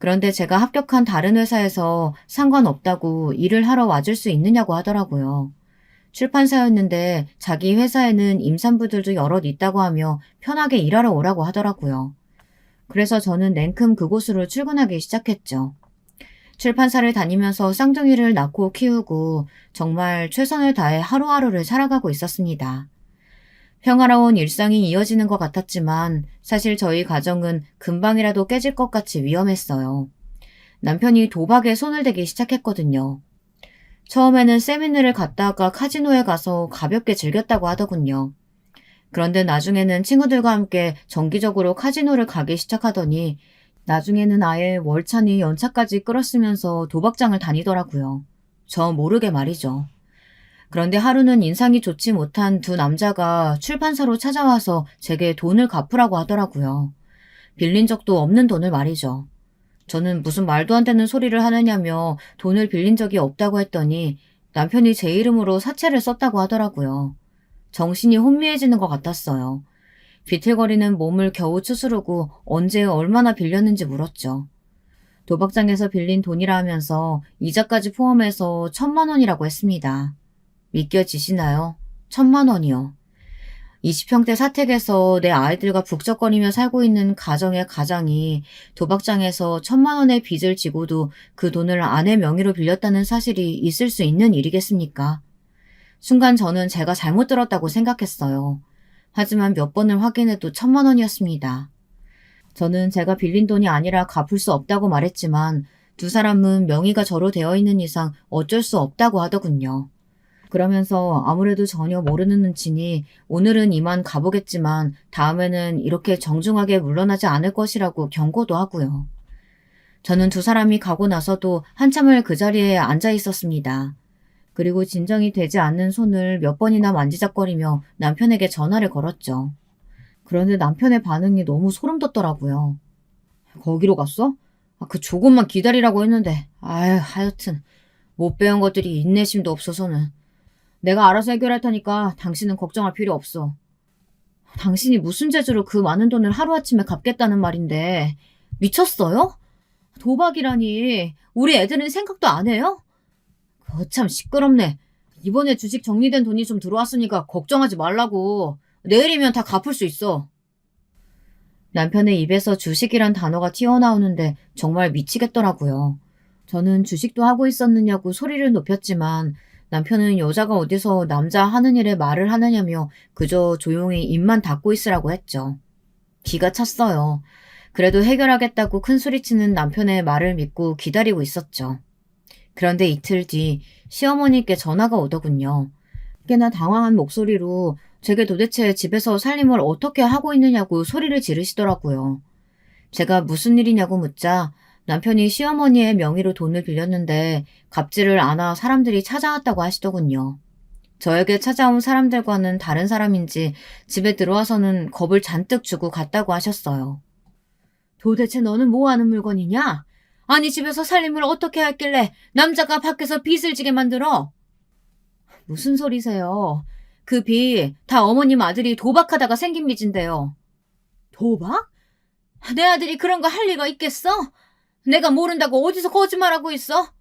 그런데 제가 합격한 다른 회사에서 상관없다고 일을 하러 와줄 수 있느냐고 하더라고요. 출판사였는데 자기 회사에는 임산부들도 여럿 있다고 하며 편하게 일하러 오라고 하더라고요. 그래서 저는 냉큼 그곳으로 출근하기 시작했죠. 출판사를 다니면서 쌍둥이를 낳고 키우고 정말 최선을 다해 하루하루를 살아가고 있었습니다. 평화로운 일상이 이어지는 것 같았지만 사실 저희 가정은 금방이라도 깨질 것 같이 위험했어요. 남편이 도박에 손을 대기 시작했거든요. 처음에는 세미나를 갔다가 카지노에 가서 가볍게 즐겼다고 하더군요. 그런데 나중에는 친구들과 함께 정기적으로 카지노를 가기 시작하더니 나중에는 아예 월차니 연차까지 끌었으면서 도박장을 다니더라고요. 저 모르게 말이죠. 그런데 하루는 인상이 좋지 못한 두 남자가 출판사로 찾아와서 제게 돈을 갚으라고 하더라고요. 빌린 적도 없는 돈을 말이죠. 저는 무슨 말도 안 되는 소리를 하느냐며 돈을 빌린 적이 없다고 했더니 남편이 제 이름으로 사채를 썼다고 하더라고요. 정신이 혼미해지는 것 같았어요. 비틀거리는 몸을 겨우 추스르고 언제 얼마나 빌렸는지 물었죠. 도박장에서 빌린 돈이라 하면서 이자까지 포함해서 1,000만 원이라고 했습니다. 믿겨지시나요? 1,000만 원이요. 20평대 사택에서 내 아이들과 북적거리며 살고 있는 가정의 가장이 도박장에서 1,000만 원의 빚을 지고도 그 돈을 아내 명의로 빌렸다는 사실이 있을 수 있는 일이겠습니까? 순간 저는 제가 잘못 들었다고 생각했어요. 하지만 몇 번을 확인해도 1,000만 원이었습니다. 저는 제가 빌린 돈이 아니라 갚을 수 없다고 말했지만 두 사람은 명의가 저로 되어 있는 이상 어쩔 수 없다고 하더군요. 그러면서 아무래도 전혀 모르는 눈치니 오늘은 이만 가보겠지만 다음에는 이렇게 정중하게 물러나지 않을 것이라고 경고도 하고요. 저는 두 사람이 가고 나서도 한참을 그 자리에 앉아 있었습니다. 그리고 진정이 되지 않는 손을 몇 번이나 만지작거리며 남편에게 전화를 걸었죠. 그런데 남편의 반응이 너무 소름 돋더라고요. 거기로 갔어? 그 조금만 기다리라고 했는데, 아유, 하여튼, 못 배운 것들이 인내심도 없어서는. 내가 알아서 해결할 테니까 당신은 걱정할 필요 없어. 당신이 무슨 재주로 그 많은 돈을 하루아침에 갚겠다는 말인데, 미쳤어요? 도박이라니, 우리 애들은 생각도 안 해요? 참 시끄럽네. 이번에 주식 정리된 돈이 좀 들어왔으니까 걱정하지 말라고. 내일이면 다 갚을 수 있어. 남편의 입에서 주식이란 단어가 튀어나오는데 정말 미치겠더라고요. 저는 주식도 하고 있었느냐고 소리를 높였지만 남편은 여자가 어디서 남자 하는 일에 말을 하느냐며 그저 조용히 입만 닫고 있으라고 했죠. 기가 찼어요. 그래도 해결하겠다고 큰 소리치는 남편의 말을 믿고 기다리고 있었죠. 그런데 이틀 뒤 시어머니께 전화가 오더군요. 꽤나 당황한 목소리로 제게 도대체 집에서 살림을 어떻게 하고 있느냐고 소리를 지르시더라고요. 제가 무슨 일이냐고 묻자 남편이 시어머니의 명의로 돈을 빌렸는데 갚지를 않아 사람들이 찾아왔다고 하시더군요. 저에게 찾아온 사람들과는 다른 사람인지 집에 들어와서는 겁을 잔뜩 주고 갔다고 하셨어요. 도대체 너는 뭐 하는 물건이냐? 아니 집에서 살림을 어떻게 했길래 남자가 밖에서 빚을 지게 만들어? 무슨 소리세요? 그 빚 다 어머님 아들이 도박하다가 생긴 빚인데요. 도박? 내 아들이 그런 거 할 리가 있겠어? 내가 모른다고 어디서 거짓말하고 있어?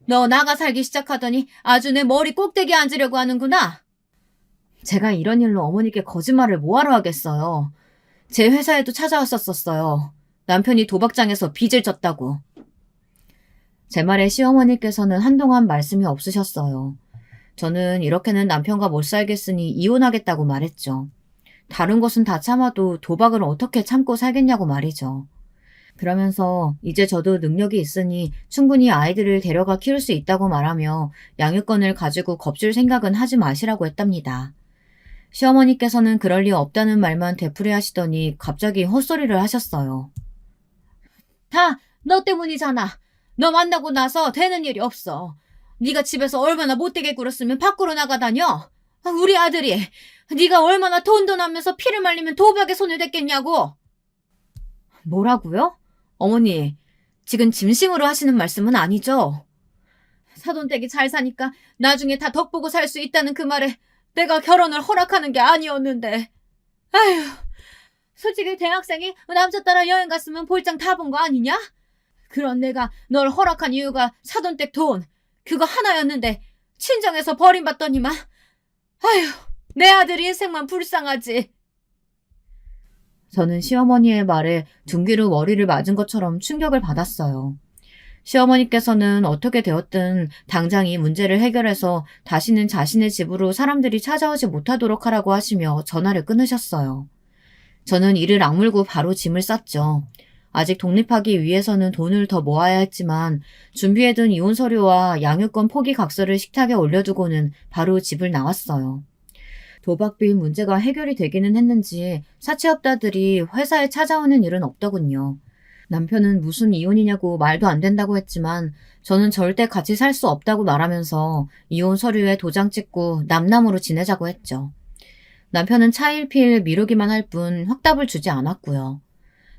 너 나가 살기 시작하더니 아주 내 머리 꼭대기에 앉으려고 하는구나. 제가 이런 일로 어머니께 거짓말을 뭐하러 하겠어요. 제 회사에도 찾아왔었어요. 남편이 도박장에서 빚을 졌다고. 제 말에 시어머니께서는 한동안 말씀이 없으셨어요. 저는 이렇게는 남편과 못 살겠으니 이혼하겠다고 말했죠. 다른 것은 다 참아도 도박을 어떻게 참고 살겠냐고 말이죠. 그러면서 이제 저도 능력이 있으니 충분히 아이들을 데려가 키울 수 있다고 말하며 양육권을 가지고 겁줄 생각은 하지 마시라고 했답니다. 시어머니께서는 그럴 리 없다는 말만 되풀이하시더니 갑자기 헛소리를 하셨어요. 다 너 때문이잖아. 너 만나고 나서 되는 일이 없어. 네가 집에서 얼마나 못되게 굴었으면 밖으로 나가다녀. 우리 아들이 네가 얼마나 돈돈하면서 피를 말리면 도박에 손을 댔겠냐고. 뭐라고요? 어머니, 지금 진심으로 하시는 말씀은 아니죠? 사돈댁이 잘 사니까 나중에 다 덕보고 살 수 있다는 그 말에 내가 결혼을 허락하는 게 아니었는데. 아휴, 솔직히 대학생이 남자 따라 여행 갔으면 볼장 다 본 거 아니냐? 그런 내가 널 허락한 이유가 사돈댁 돈, 그거 하나였는데 친정에서 버림받더니만. 아휴, 내 아들 인생만 불쌍하지. 저는 시어머니의 말에 둔기로 머리를 맞은 것처럼 충격을 받았어요. 시어머니께서는 어떻게 되었든 당장 이 문제를 해결해서 다시는 자신의 집으로 사람들이 찾아오지 못하도록 하라고 하시며 전화를 끊으셨어요. 저는 이를 악물고 바로 짐을 쌌죠. 아직 독립하기 위해서는 돈을 더 모아야 했지만 준비해둔 이혼 서류와 양육권 포기 각서를 식탁에 올려두고는 바로 집을 나왔어요. 도박비 문제가 해결이 되기는 했는지 사채업자들이 회사에 찾아오는 일은 없더군요. 남편은 무슨 이혼이냐고 말도 안 된다고 했지만 저는 절대 같이 살 수 없다고 말하면서 이혼 서류에 도장 찍고 남남으로 지내자고 했죠. 남편은 차일피일 미루기만 할 뿐 확답을 주지 않았고요.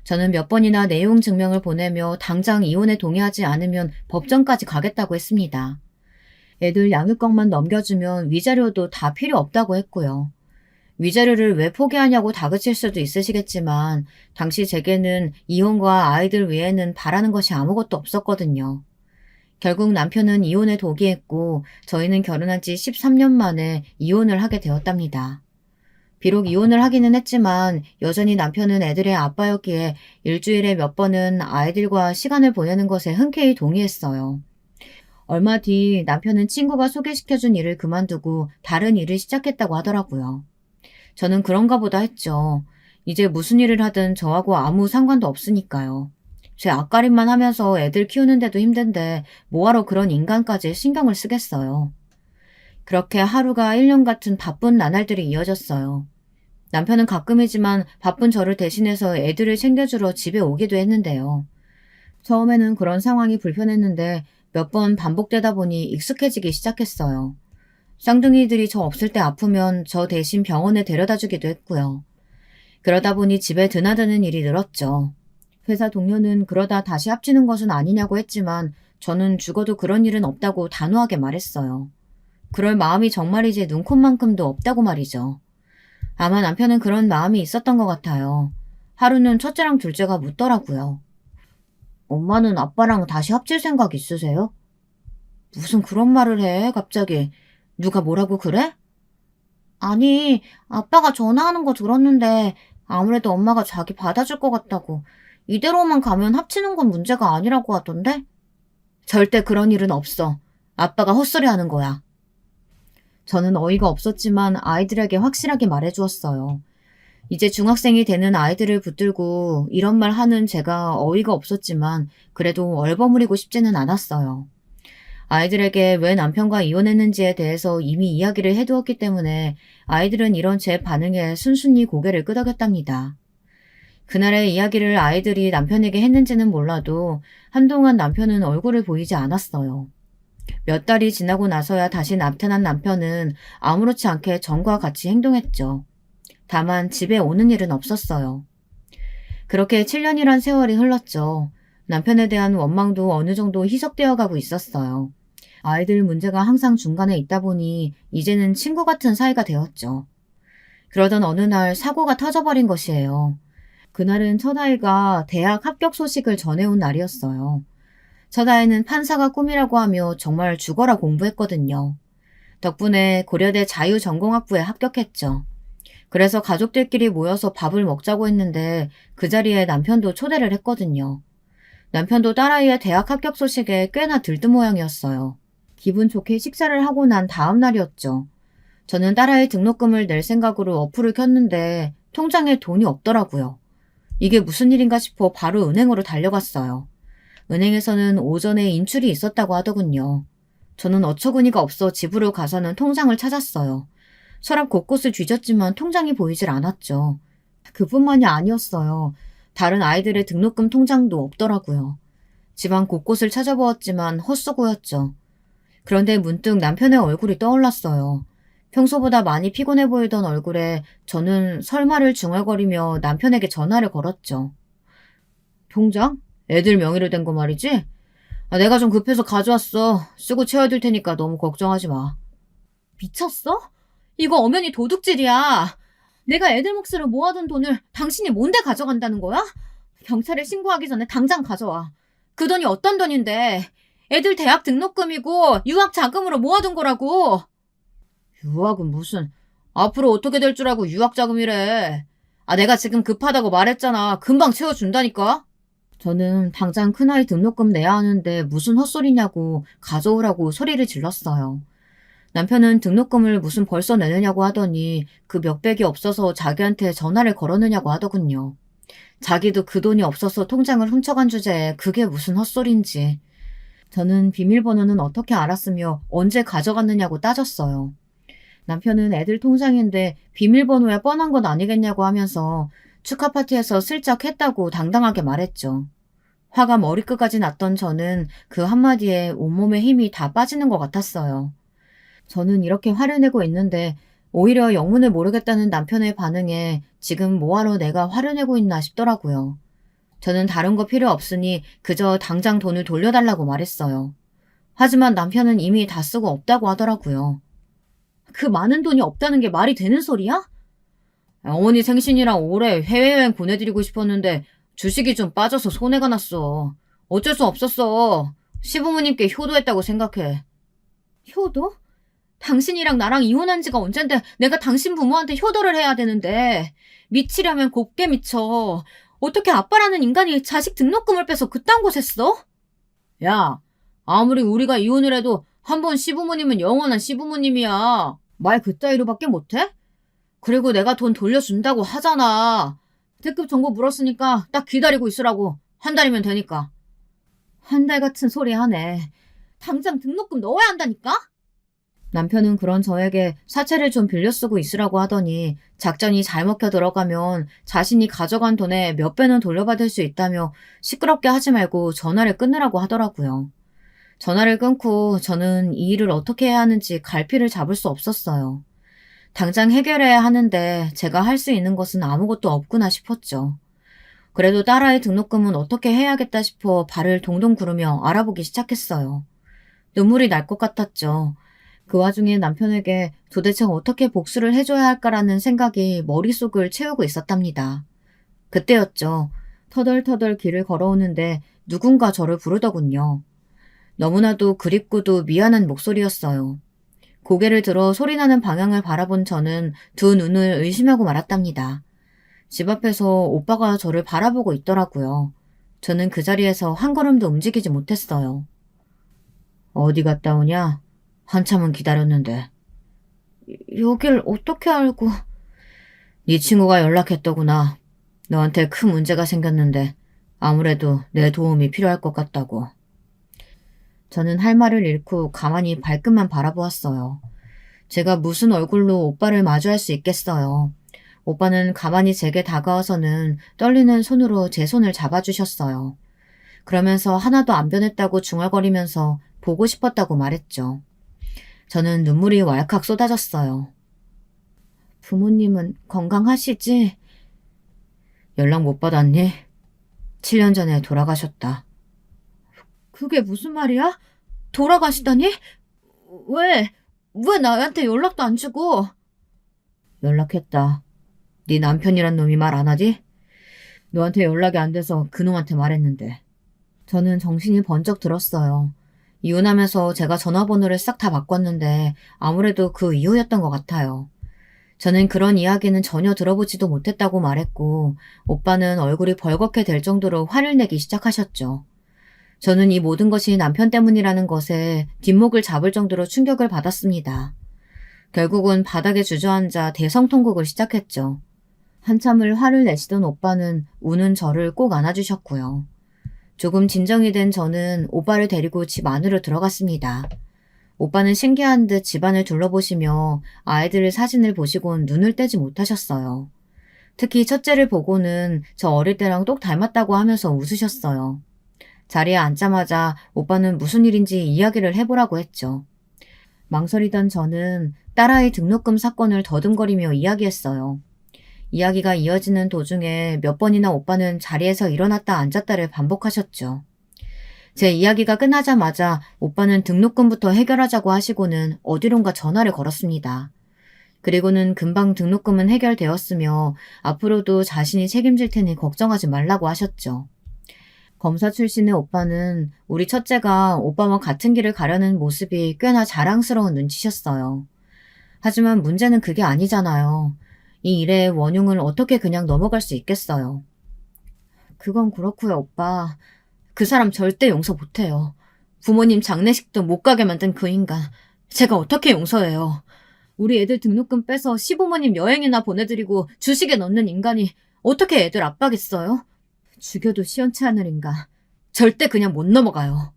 저는 몇 번이나 내용 증명을 보내며 당장 이혼에 동의하지 않으면 법정까지 가겠다고 했습니다. 애들 양육권만 넘겨주면 위자료도 다 필요 없다고 했고요. 위자료를 왜 포기하냐고 다그칠 수도 있으시겠지만 당시 제게는 이혼과 아이들 외에는 바라는 것이 아무것도 없었거든요. 결국 남편은 이혼에 동의했고 저희는 결혼한 지 13년 만에 이혼을 하게 되었답니다. 비록 이혼을 하기는 했지만 여전히 남편은 애들의 아빠였기에 일주일에 몇 번은 아이들과 시간을 보내는 것에 흔쾌히 동의했어요. 얼마 뒤 남편은 친구가 소개시켜준 일을 그만두고 다른 일을 시작했다고 하더라고요. 저는 그런가 보다 했죠. 이제 무슨 일을 하든 저하고 아무 상관도 없으니까요. 제 앞가림만 하면서 애들 키우는데도 힘든데 뭐하러 그런 인간까지 신경을 쓰겠어요. 그렇게 하루가 1년 같은 바쁜 나날들이 이어졌어요. 남편은 가끔이지만 바쁜 저를 대신해서 애들을 챙겨주러 집에 오기도 했는데요. 처음에는 그런 상황이 불편했는데 몇 번 반복되다 보니 익숙해지기 시작했어요. 쌍둥이들이 저 없을 때 아프면 저 대신 병원에 데려다 주기도 했고요. 그러다 보니 집에 드나드는 일이 늘었죠. 회사 동료는 그러다 다시 합치는 것은 아니냐고 했지만 저는 죽어도 그런 일은 없다고 단호하게 말했어요. 그럴 마음이 정말이지 눈꼽만큼도 없다고 말이죠. 아마 남편은 그런 마음이 있었던 것 같아요. 하루는 첫째랑 둘째가 묻더라고요. 엄마는 아빠랑 다시 합칠 생각 있으세요? 무슨 그런 말을 해, 갑자기. 누가 뭐라고 그래? 아니, 아빠가 전화하는 거 들었는데 아무래도 엄마가 자기 받아줄 것 같다고. 이대로만 가면 합치는 건 문제가 아니라고 하던데? 절대 그런 일은 없어. 아빠가 헛소리 하는 거야. 저는 어이가 없었지만 아이들에게 확실하게 말해주었어요. 이제 중학생이 되는 아이들을 붙들고 이런 말 하는 제가 어이가 없었지만 그래도 얼버무리고 싶지는 않았어요. 아이들에게 왜 남편과 이혼했는지에 대해서 이미 이야기를 해두었기 때문에 아이들은 이런 제 반응에 순순히 고개를 끄덕였답니다. 그날의 이야기를 아이들이 남편에게 했는지는 몰라도 한동안 남편은 얼굴을 보이지 않았어요. 몇 달이 지나고 나서야 다시 나타난 남편은 아무렇지 않게 전과 같이 행동했죠. 다만 집에 오는 일은 없었어요. 그렇게 7년이란 세월이 흘렀죠. 남편에 대한 원망도 어느 정도 희석되어 가고 있었어요. 아이들 문제가 항상 중간에 있다 보니 이제는 친구 같은 사이가 되었죠. 그러던 어느 날 사고가 터져버린 것이에요. 그날은 첫아이가 대학 합격 소식을 전해온 날이었어요. 첫아이는 판사가 꿈이라고 하며 정말 죽어라 공부했거든요. 덕분에 고려대 자유전공학부에 합격했죠. 그래서 가족들끼리 모여서 밥을 먹자고 했는데 그 자리에 남편도 초대를 했거든요. 남편도 딸아이의 대학 합격 소식에 꽤나 들뜬 모양이었어요. 기분 좋게 식사를 하고 난 다음 날이었죠. 저는 딸아이 등록금을 낼 생각으로 어플을 켰는데 통장에 돈이 없더라고요. 이게 무슨 일인가 싶어 바로 은행으로 달려갔어요. 은행에서는 오전에 인출이 있었다고 하더군요. 저는 어처구니가 없어 집으로 가서는 통장을 찾았어요. 서랍 곳곳을 뒤졌지만 통장이 보이질 않았죠. 그뿐만이 아니었어요. 다른 아이들의 등록금 통장도 없더라고요. 집안 곳곳을 찾아보았지만 헛수고였죠. 그런데 문득 남편의 얼굴이 떠올랐어요. 평소보다 많이 피곤해 보이던 얼굴에 저는 설마를 중얼거리며 남편에게 전화를 걸었죠. 통장? 애들 명의로 된 거 말이지? 내가 좀 급해서 가져왔어. 쓰고 채워둘 테니까 너무 걱정하지 마. 미쳤어? 이거 엄연히 도둑질이야. 내가 애들 몫으로 모아둔 돈을 당신이 뭔데 가져간다는 거야? 경찰에 신고하기 전에 당장 가져와. 그 돈이 어떤 돈인데? 애들 대학 등록금이고 유학 자금으로 모아둔 거라고. 유학은 무슨. 앞으로 어떻게 될 줄 알고 유학 자금이래. 내가 지금 급하다고 말했잖아. 금방 채워준다니까. 저는 당장 큰아이 등록금 내야 하는데 무슨 헛소리냐고 가져오라고 소리를 질렀어요. 남편은 등록금을 무슨 벌써 내느냐고 하더니 그 몇백이 없어서 자기한테 전화를 걸었느냐고 하더군요. 자기도 그 돈이 없어서 통장을 훔쳐간 주제에 그게 무슨 헛소리인지. 저는 비밀번호는 어떻게 알았으며 언제 가져갔느냐고 따졌어요. 남편은 애들 통장인데 비밀번호야 뻔한 건 아니겠냐고 하면서 축하 파티에서 슬쩍 했다고 당당하게 말했죠. 화가 머리끝까지 났던 저는 그 한마디에 온몸에 힘이 다 빠지는 것 같았어요. 저는 이렇게 화를 내고 있는데 오히려 영문을 모르겠다는 남편의 반응에 지금 뭐하러 내가 화를 내고 있나 싶더라고요. 저는 다른 거 필요 없으니 그저 당장 돈을 돌려달라고 말했어요. 하지만 남편은 이미 다 쓰고 없다고 하더라고요. 그 많은 돈이 없다는 게 말이 되는 소리야? 어머니 생신이랑 올해 해외여행 보내드리고 싶었는데 주식이 좀 빠져서 손해가 났어. 어쩔 수 없었어. 시부모님께 효도했다고 생각해. 효도? 당신이랑 나랑 이혼한 지가 언젠데 내가 당신 부모한테 효도를 해야 되는데 미치려면 곱게 미쳐. 어떻게 아빠라는 인간이 자식 등록금을 빼서 그딴 곳에 써? 야, 아무리 우리가 이혼을 해도 한 번 시부모님은 영원한 시부모님이야. 말 그따위로밖에 못해? 그리고 내가 돈 돌려준다고 하잖아. 특급 정보 물었으니까 딱 기다리고 있으라고. 한 달이면 되니까. 한 달 같은 소리 하네. 당장 등록금 넣어야 한다니까? 남편은 그런 저에게 사채를 좀 빌려 쓰고 있으라고 하더니 작전이 잘 먹혀 들어가면 자신이 가져간 돈의 몇 배는 돌려받을 수 있다며 시끄럽게 하지 말고 전화를 끊으라고 하더라고요. 전화를 끊고 저는 이 일을 어떻게 해야 하는지 갈피를 잡을 수 없었어요. 당장 해결해야 하는데 제가 할 수 있는 것은 아무것도 없구나 싶었죠. 그래도 딸아이 등록금은 어떻게 해야겠다 싶어 발을 동동 구르며 알아보기 시작했어요. 눈물이 날 것 같았죠. 그 와중에 남편에게 도대체 어떻게 복수를 해줘야 할까라는 생각이 머릿속을 채우고 있었답니다. 그때였죠. 터덜터덜 길을 걸어오는데 누군가 저를 부르더군요. 너무나도 그립고도 미안한 목소리였어요. 고개를 들어 소리나는 방향을 바라본 저는 두 눈을 의심하고 말았답니다. 집 앞에서 오빠가 저를 바라보고 있더라고요. 저는 그 자리에서 한 걸음도 움직이지 못했어요. 어디 갔다 오냐? 한참은 기다렸는데. 여길 어떻게 알고? 네 친구가 연락했더구나. 너한테 큰 문제가 생겼는데 아무래도 내 도움이 필요할 것 같다고. 저는 할 말을 잃고 가만히 발끝만 바라보았어요. 제가 무슨 얼굴로 오빠를 마주할 수 있겠어요. 오빠는 가만히 제게 다가와서는 떨리는 손으로 제 손을 잡아주셨어요. 그러면서 하나도 안 변했다고 중얼거리면서 보고 싶었다고 말했죠. 저는 눈물이 왈칵 쏟아졌어요. 부모님은 건강하시지? 연락 못 받았니? 7년 전에 돌아가셨다. 그게 무슨 말이야? 돌아가시다니? 왜? 왜 나한테 연락도 안 주고? 연락했다. 네 남편이란 놈이 말 안 하지? 너한테 연락이 안 돼서 그놈한테 말했는데. 저는 정신이 번쩍 들었어요. 이혼하면서 제가 전화번호를 싹 다 바꿨는데 아무래도 그 이유였던 것 같아요. 저는 그런 이야기는 전혀 들어보지도 못했다고 말했고 오빠는 얼굴이 벌겋게 될 정도로 화를 내기 시작하셨죠. 저는 이 모든 것이 남편 때문이라는 것에 뒷목을 잡을 정도로 충격을 받았습니다. 결국은 바닥에 주저앉아 대성통곡을 시작했죠. 한참을 화를 내시던 오빠는 우는 저를 꼭 안아주셨고요. 조금 진정이 된 저는 오빠를 데리고 집 안으로 들어갔습니다. 오빠는 신기한 듯 집안을 둘러보시며 아이들의 사진을 보시곤 눈을 떼지 못하셨어요. 특히 첫째를 보고는 저 어릴 때랑 똑 닮았다고 하면서 웃으셨어요. 자리에 앉자마자 오빠는 무슨 일인지 이야기를 해보라고 했죠. 망설이던 저는 딸아이 등록금 사건을 더듬거리며 이야기했어요. 이야기가 이어지는 도중에 몇 번이나 오빠는 자리에서 일어났다 앉았다를 반복하셨죠. 제 이야기가 끝나자마자 오빠는 등록금부터 해결하자고 하시고는 어디론가 전화를 걸었습니다. 그리고는 금방 등록금은 해결되었으며 앞으로도 자신이 책임질 테니 걱정하지 말라고 하셨죠. 검사 출신의 오빠는 우리 첫째가 오빠와 같은 길을 가려는 모습이 꽤나 자랑스러운 눈치셨어요. 하지만 문제는 그게 아니잖아요. 이 일의 원흉을 어떻게 그냥 넘어갈 수 있겠어요. 그건 그렇고요, 오빠. 그 사람 절대 용서 못해요. 부모님 장례식도 못 가게 만든 그 인간. 제가 어떻게 용서해요. 우리 애들 등록금 빼서 시부모님 여행이나 보내드리고 주식에 넣는 인간이 어떻게 애들 아빠겠어요? 죽여도 시원치 않을 인간. 절대 그냥 못 넘어가요.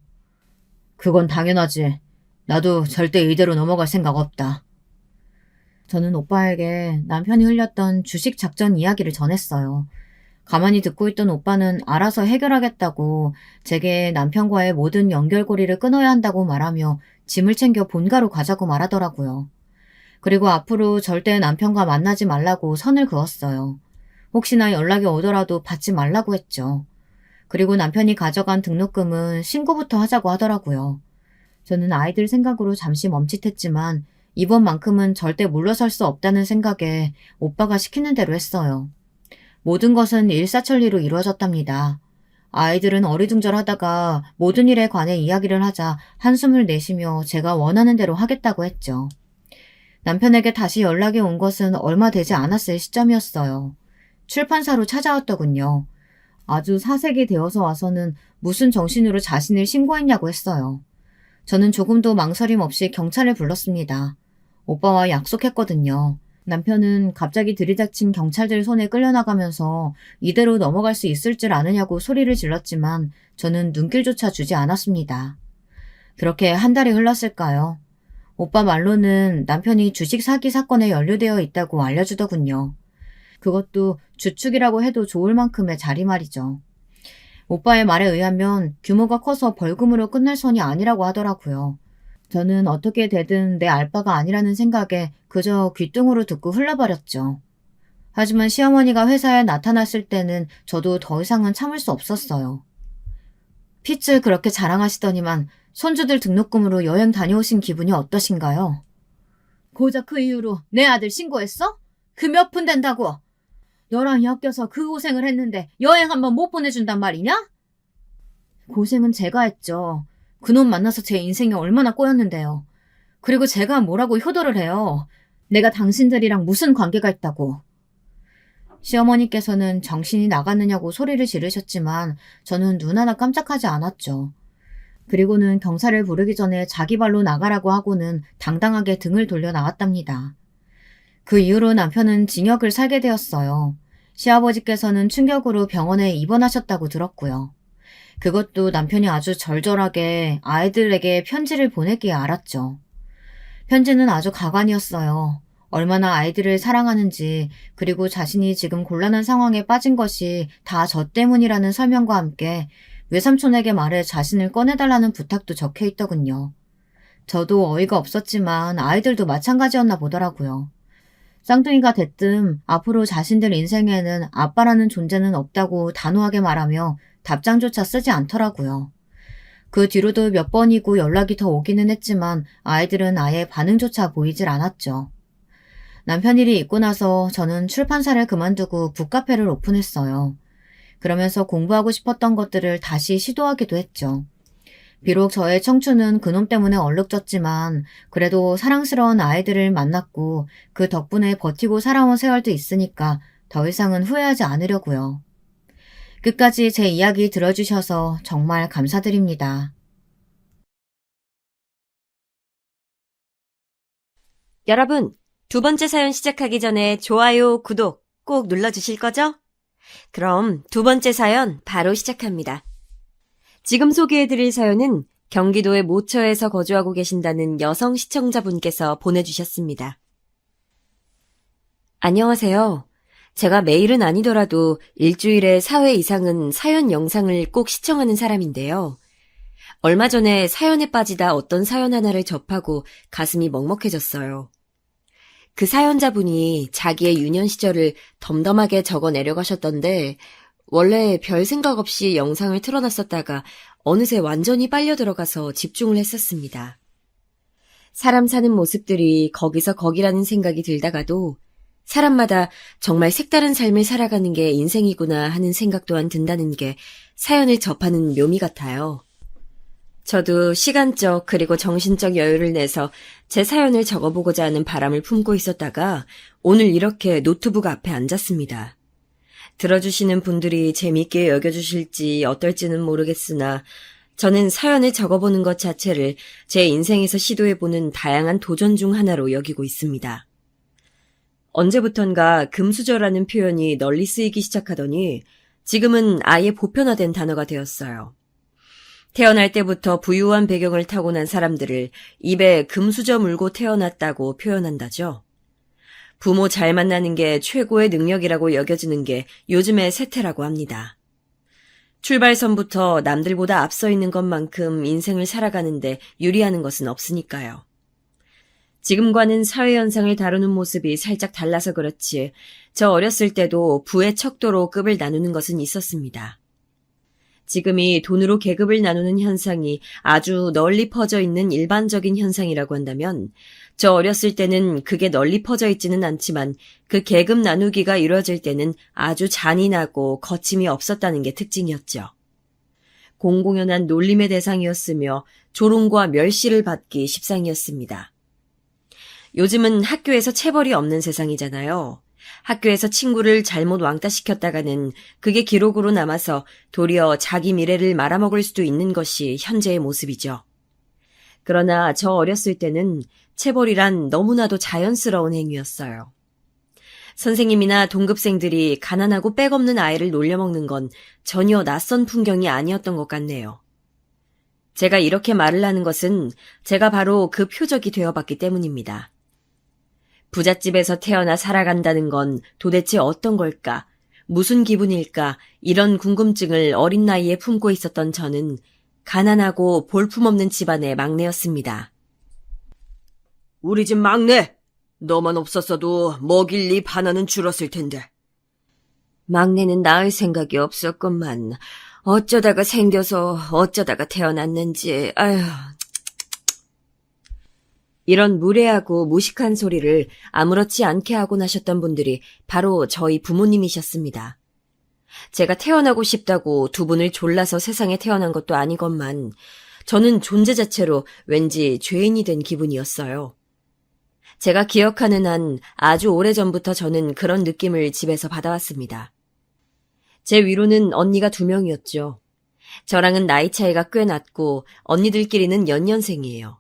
그건 당연하지. 나도 절대 이대로 넘어갈 생각 없다. 저는 오빠에게 남편이 흘렸던 주식 작전 이야기를 전했어요. 가만히 듣고 있던 오빠는 알아서 해결하겠다고 제게 남편과의 모든 연결고리를 끊어야 한다고 말하며 짐을 챙겨 본가로 가자고 말하더라고요. 그리고 앞으로 절대 남편과 만나지 말라고 선을 그었어요. 혹시나 연락이 오더라도 받지 말라고 했죠. 그리고 남편이 가져간 등록금은 신고부터 하자고 하더라고요. 저는 아이들 생각으로 잠시 멈칫했지만 이번만큼은 절대 물러설 수 없다는 생각에 오빠가 시키는 대로 했어요. 모든 것은 일사천리로 이루어졌답니다. 아이들은 어리둥절하다가 모든 일에 관해 이야기를 하자 한숨을 내쉬며 제가 원하는 대로 하겠다고 했죠. 남편에게 다시 연락이 온 것은 얼마 되지 않았을 시점이었어요. 출판사로 찾아왔더군요. 아주 사색이 되어서 와서는 무슨 정신으로 자신을 신고했냐고 했어요. 저는 조금도 망설임 없이 경찰을 불렀습니다. 오빠와 약속했거든요. 남편은 갑자기 들이닥친 경찰들 손에 끌려나가면서 이대로 넘어갈 수 있을 줄 아느냐고 소리를 질렀지만 저는 눈길조차 주지 않았습니다. 그렇게 한 달이 흘렀을까요? 오빠 말로는 남편이 주식 사기 사건에 연루되어 있다고 알려주더군요. 그것도 주축이라고 해도 좋을 만큼의 자리 말이죠. 오빠의 말에 의하면 규모가 커서 벌금으로 끝날 선이 아니라고 하더라고요. 저는 어떻게 되든 내 알바가 아니라는 생각에 그저 귓등으로 듣고 흘러버렸죠. 하지만 시어머니가 회사에 나타났을 때는 저도 더 이상은 참을 수 없었어요. 피츠 그렇게 자랑하시더니만 손주들 등록금으로 여행 다녀오신 기분이 어떠신가요? 고작 그 이유로 내 아들 신고했어? 그 몇 푼 된다고? 너랑 엮여서 그 고생을 했는데 여행 한번 못 보내준단 말이냐? 고생은 제가 했죠. 그놈 만나서 제 인생이 얼마나 꼬였는데요. 그리고 제가 뭐라고 효도를 해요. 내가 당신들이랑 무슨 관계가 있다고. 시어머니께서는 정신이 나갔느냐고 소리를 지르셨지만 저는 눈 하나 깜짝하지 않았죠. 그리고는 경찰을 부르기 전에 자기 발로 나가라고 하고는 당당하게 등을 돌려 나왔답니다. 그 이후로 남편은 징역을 살게 되었어요. 시아버지께서는 충격으로 병원에 입원하셨다고 들었고요. 그것도 남편이 아주 절절하게 아이들에게 편지를 보냈기에 알았죠. 편지는 아주 가관이었어요. 얼마나 아이들을 사랑하는지, 그리고 자신이 지금 곤란한 상황에 빠진 것이 다 저 때문이라는 설명과 함께 외삼촌에게 말해 자신을 꺼내달라는 부탁도 적혀 있더군요. 저도 어이가 없었지만 아이들도 마찬가지였나 보더라고요. 쌍둥이가 됐든 앞으로 자신들 인생에는 아빠라는 존재는 없다고 단호하게 말하며 답장조차 쓰지 않더라고요. 그 뒤로도 몇 번이고 연락이 더 오기는 했지만 아이들은 아예 반응조차 보이질 않았죠. 남편 일이 있고 나서 저는 출판사를 그만두고 북카페를 오픈했어요. 그러면서 공부하고 싶었던 것들을 다시 시도하기도 했죠. 비록 저의 청춘은 그놈 때문에 얼룩졌지만 그래도 사랑스러운 아이들을 만났고 그 덕분에 버티고 살아온 세월도 있으니까 더 이상은 후회하지 않으려고요. 끝까지 제 이야기 들어주셔서 정말 감사드립니다. 여러분, 두 번째 사연 시작하기 전에 좋아요, 구독 꼭 눌러주실 거죠? 그럼 두 번째 사연 바로 시작합니다. 지금 소개해드릴 사연은 경기도의 모처에서 거주하고 계신다는 여성 시청자분께서 보내주셨습니다. 안녕하세요. 제가 매일은 아니더라도 일주일에 4회 이상은 사연 영상을 꼭 시청하는 사람인데요. 얼마 전에 사연에 빠지다 어떤 사연 하나를 접하고 가슴이 먹먹해졌어요. 그 사연자분이 자기의 유년 시절을 덤덤하게 적어 내려가셨던데 원래 별 생각 없이 영상을 틀어놨었다가 어느새 완전히 빨려 들어가서 집중을 했었습니다. 사람 사는 모습들이 거기서 거기라는 생각이 들다가도 사람마다 정말 색다른 삶을 살아가는 게 인생이구나 하는 생각 또한 든다는 게 사연을 접하는 묘미 같아요. 저도 시간적 그리고 정신적 여유를 내서 제 사연을 적어보고자 하는 바람을 품고 있었다가 오늘 이렇게 노트북 앞에 앉았습니다. 들어주시는 분들이 재미있게 여겨주실지 어떨지는 모르겠으나 저는 사연을 적어보는 것 자체를 제 인생에서 시도해보는 다양한 도전 중 하나로 여기고 있습니다. 언제부턴가 금수저라는 표현이 널리 쓰이기 시작하더니 지금은 아예 보편화된 단어가 되었어요. 태어날 때부터 부유한 배경을 타고난 사람들을 입에 금수저 물고 태어났다고 표현한다죠. 부모 잘 만나는 게 최고의 능력이라고 여겨지는 게 요즘의 세태라고 합니다. 출발선부터 남들보다 앞서 있는 것만큼 인생을 살아가는데 유리하는 것은 없으니까요. 지금과는 사회현상을 다루는 모습이 살짝 달라서 그렇지 저 어렸을 때도 부의 척도로 급을 나누는 것은 있었습니다. 지금이 돈으로 계급을 나누는 현상이 아주 널리 퍼져 있는 일반적인 현상이라고 한다면 저 어렸을 때는 그게 널리 퍼져 있지는 않지만 그 계급 나누기가 이루어질 때는 아주 잔인하고 거침이 없었다는 게 특징이었죠. 공공연한 놀림의 대상이었으며 조롱과 멸시를 받기 십상이었습니다. 요즘은 학교에서 체벌이 없는 세상이잖아요. 학교에서 친구를 잘못 왕따시켰다가는 그게 기록으로 남아서 도리어 자기 미래를 말아먹을 수도 있는 것이 현재의 모습이죠. 그러나 저 어렸을 때는 체벌이란 너무나도 자연스러운 행위였어요. 선생님이나 동급생들이 가난하고 빽없는 아이를 놀려먹는 건 전혀 낯선 풍경이 아니었던 것 같네요. 제가 이렇게 말을 하는 것은 제가 바로 그 표적이 되어봤기 때문입니다. 부잣집에서 태어나 살아간다는 건 도대체 어떤 걸까? 무슨 기분일까? 이런 궁금증을 어린 나이에 품고 있었던 저는 가난하고 볼품없는 집안의 막내였습니다. 우리 집 막내, 너만 없었어도 먹일 잎 하나는 줄었을 텐데. 막내는 낳을 생각이 없었건만 어쩌다가 생겨서 어쩌다가 태어났는지 아휴. 이런 무례하고 무식한 소리를 아무렇지 않게 하고 나셨던 분들이 바로 저희 부모님이셨습니다. 제가 태어나고 싶다고 두 분을 졸라서 세상에 태어난 것도 아니건만 저는 존재 자체로 왠지 죄인이 된 기분이었어요. 제가 기억하는 한 아주 오래전부터 저는 그런 느낌을 집에서 받아왔습니다. 제 위로는 언니가 2명이었죠. 저랑은 나이 차이가 꽤 났고 언니들끼리는 연년생이에요.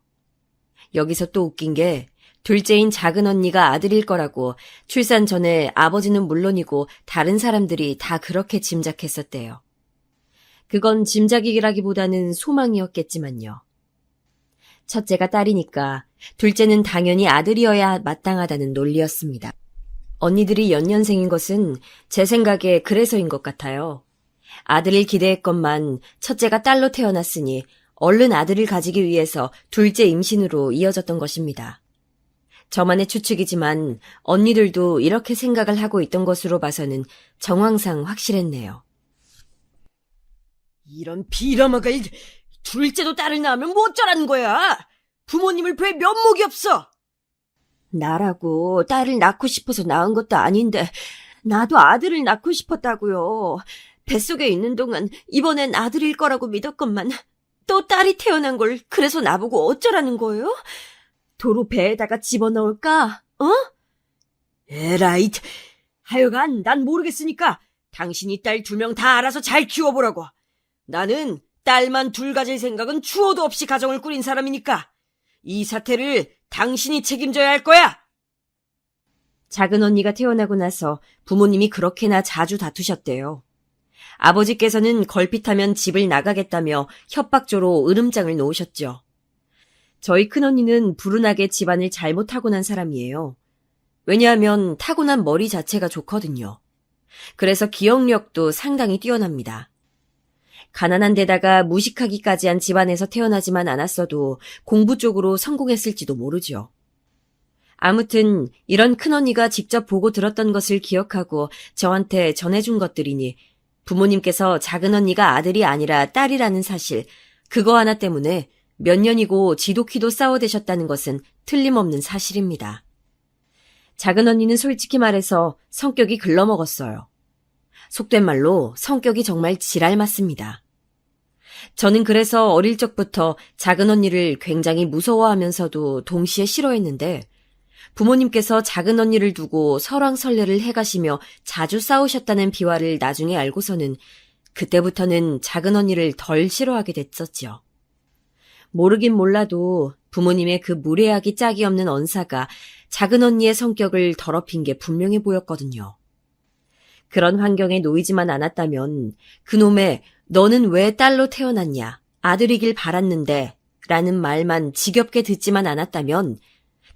여기서 또 웃긴 게 둘째인 작은 언니가 아들일 거라고 출산 전에 아버지는 물론이고 다른 사람들이 다 그렇게 짐작했었대요. 그건 짐작이라기보다는 소망이었겠지만요. 첫째가 딸이니까 둘째는 당연히 아들이어야 마땅하다는 논리였습니다. 언니들이 연년생인 것은 제 생각에 그래서인 것 같아요. 아들을 기대했건만 첫째가 딸로 태어났으니 얼른 아들을 가지기 위해서 둘째 임신으로 이어졌던 것입니다. 저만의 추측이지만 언니들도 이렇게 생각을 하고 있던 것으로 봐서는 정황상 확실했네요. 이런 비람아가 둘째도 딸을 낳으면 뭐 어쩌라는 거야? 부모님을 뵐 면목이 없어! 나라고 딸을 낳고 싶어서 낳은 것도 아닌데 나도 아들을 낳고 싶었다고요. 뱃속에 있는 동안 이번엔 아들일 거라고 믿었건만 또 딸이 태어난 걸 그래서 나보고 어쩌라는 거예요? 도로 배에다가 집어넣을까? 어? 에라이, 하여간 난 모르겠으니까 당신이 딸 2명 다 알아서 잘 키워보라고. 나는 딸만 2 가질 생각은 추호도 없이 가정을 꾸린 사람이니까 이 사태를 당신이 책임져야 할 거야. 작은 언니가 태어나고 나서 부모님이 그렇게나 자주 다투셨대요. 아버지께서는 걸핏하면 집을 나가겠다며 협박조로 으름장을 놓으셨죠. 저희 큰언니는 불운하게 집안을 잘못 타고난 사람이에요. 왜냐하면 타고난 머리 자체가 좋거든요. 그래서 기억력도 상당히 뛰어납니다. 가난한 데다가 무식하기까지 한 집안에서 태어나지만 않았어도 공부 쪽으로 성공했을지도 모르죠. 아무튼 이런 큰언니가 직접 보고 들었던 것을 기억하고 저한테 전해준 것들이니 부모님께서 작은 언니가 아들이 아니라 딸이라는 사실, 그거 하나 때문에 몇 년이고 지독히도 싸워대셨다는 것은 틀림없는 사실입니다. 작은 언니는 솔직히 말해서 성격이 글러먹었어요. 속된 말로 성격이 정말 지랄 맞습니다. 저는 그래서 어릴 적부터 작은 언니를 굉장히 무서워하면서도 동시에 싫어했는데 부모님께서 작은 언니를 두고 설왕설래를 해가시며 자주 싸우셨다는 비화를 나중에 알고서는 그때부터는 작은 언니를 덜 싫어하게 됐었죠. 모르긴 몰라도 부모님의 그 무례하기 짝이 없는 언사가 작은 언니의 성격을 더럽힌 게 분명해 보였거든요. 그런 환경에 놓이지만 않았다면 그놈의 너는 왜 딸로 태어났냐, 아들이길 바랐는데 라는 말만 지겹게 듣지만 않았다면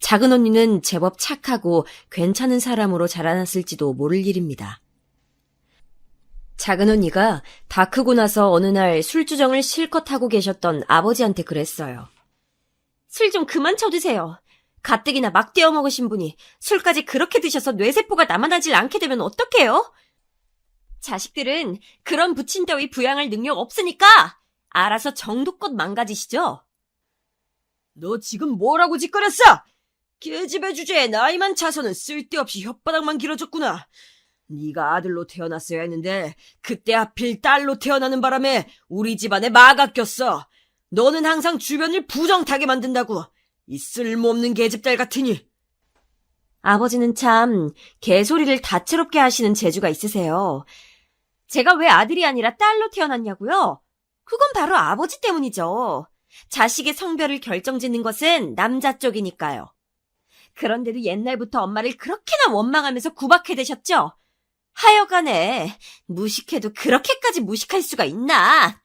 작은 언니는 제법 착하고 괜찮은 사람으로 자라났을지도 모를 일입니다. 작은 언니가 다 크고 나서 어느 날 술주정을 실컷 하고 계셨던 아버지한테 그랬어요. 술 좀 그만 쳐드세요. 가뜩이나 막 떼어 먹으신 분이 술까지 그렇게 드셔서 뇌세포가 남아나질 않게 되면 어떡해요? 자식들은 그런 부친 따위 부양할 능력 없으니까 알아서 정도껏 망가지시죠. 너 지금 뭐라고 짓거렸어? 계집애 주제에 나이만 차서는 쓸데없이 혓바닥만 길어졌구나. 네가 아들로 태어났어야 했는데 그때 하필 딸로 태어나는 바람에 우리 집안에 마가 꼈어. 너는 항상 주변을 부정타게 만든다고. 이 쓸모없는 계집딸 같으니. 아버지는 참 개소리를 다채롭게 하시는 재주가 있으세요. 제가 왜 아들이 아니라 딸로 태어났냐고요? 그건 바로 아버지 때문이죠. 자식의 성별을 결정짓는 것은 남자 쪽이니까요. 그런데도 옛날부터 엄마를 그렇게나 원망하면서 구박해대셨죠? 하여간에 무식해도 그렇게까지 무식할 수가 있나?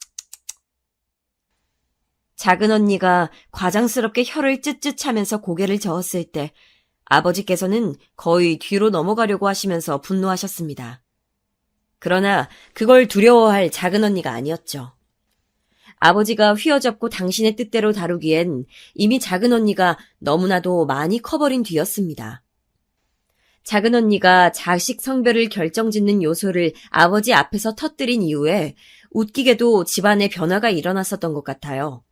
작은 언니가 과장스럽게 혀를 쯧쯧 차면서 고개를 저었을 때 아버지께서는 거의 뒤로 넘어가려고 하시면서 분노하셨습니다. 그러나 그걸 두려워할 작은 언니가 아니었죠. 아버지가 휘어잡고 당신의 뜻대로 다루기엔 이미 작은 언니가 너무나도 많이 커버린 뒤였습니다. 작은 언니가 자식 성별을 결정짓는 요소를 아버지 앞에서 터뜨린 이후에 웃기게도 집안에 변화가 일어났었던 것 같아요.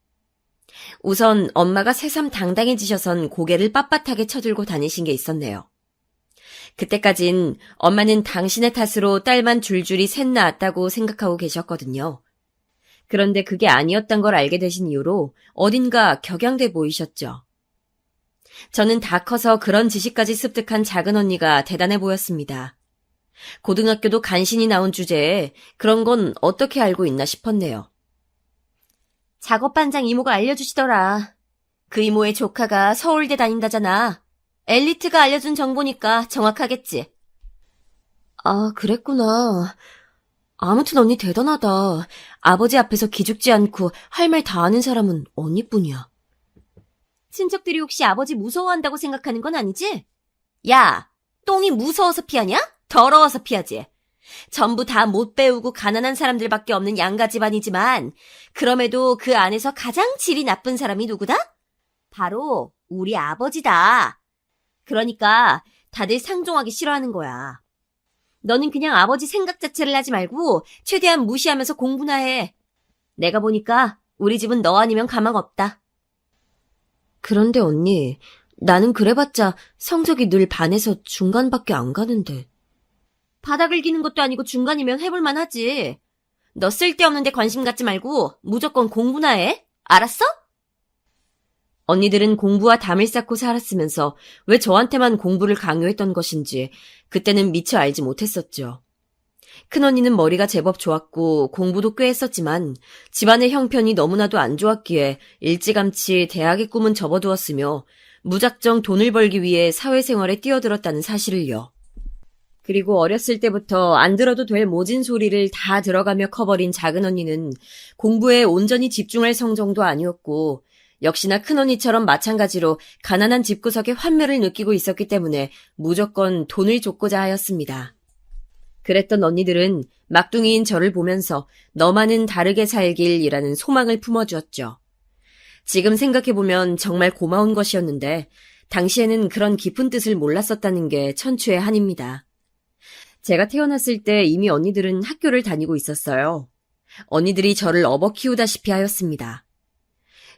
우선 엄마가 새삼 당당해지셔선 고개를 빳빳하게 쳐들고 다니신 게 있었네요. 그때까진 엄마는 당신의 탓으로 딸만 줄줄이 셋 낳았다고 생각하고 계셨거든요. 그런데 그게 아니었던 걸 알게 되신 이후로 어딘가 격양돼 보이셨죠. 저는 다 커서 그런 지식까지 습득한 작은 언니가 대단해 보였습니다. 고등학교도 간신히 나온 주제에 그런 건 어떻게 알고 있나 싶었네요. 작업반장 이모가 알려주시더라. 그 이모의 조카가 서울대 다닌다잖아. 엘리트가 알려준 정보니까 정확하겠지. 아, 그랬구나. 아무튼 언니 대단하다. 아버지 앞에서 기죽지 않고 할 말 다 아는 사람은 언니뿐이야. 친척들이 혹시 아버지 무서워한다고 생각하는 건 아니지? 야, 똥이 무서워서 피하냐? 더러워서 피하지. 전부 다 못 배우고 가난한 사람들밖에 없는 양가 집안이지만 그럼에도 그 안에서 가장 질이 나쁜 사람이 누구다? 바로 우리 아버지다. 그러니까 다들 상종하기 싫어하는 거야. 너는 그냥 아버지 생각 자체를 하지 말고 최대한 무시하면서 공부나 해. 내가 보니까 우리 집은 너 아니면 가망 없다. 그런데 언니, 나는 그래봤자 성적이 늘 반에서 중간밖에 안 가는데. 바닥을 기는 것도 아니고 중간이면 해볼만 하지. 너 쓸데없는 데 관심 갖지 말고 무조건 공부나 해. 알았어? 언니들은 공부와 담을 쌓고 살았으면서 왜 저한테만 공부를 강요했던 것인지 그때는 미처 알지 못했었죠. 큰언니는 머리가 제법 좋았고 공부도 꽤 했었지만 집안의 형편이 너무나도 안 좋았기에 일찌감치 대학의 꿈은 접어두었으며 무작정 돈을 벌기 위해 사회생활에 뛰어들었다는 사실을요. 그리고 어렸을 때부터 안 들어도 될 모진 소리를 다 들어가며 커버린 작은 언니는 공부에 온전히 집중할 성정도 아니었고 역시나 큰언니처럼 마찬가지로 가난한 집구석에 환멸을 느끼고 있었기 때문에 무조건 돈을 줬고자 하였습니다. 그랬던 언니들은 막둥이인 저를 보면서 너만은 다르게 살길이라는 소망을 품어주었죠. 지금 생각해보면 정말 고마운 것이었는데 당시에는 그런 깊은 뜻을 몰랐었다는 게 천추의 한입니다. 제가 태어났을 때 이미 언니들은 학교를 다니고 있었어요. 언니들이 저를 업어 키우다시피 하였습니다.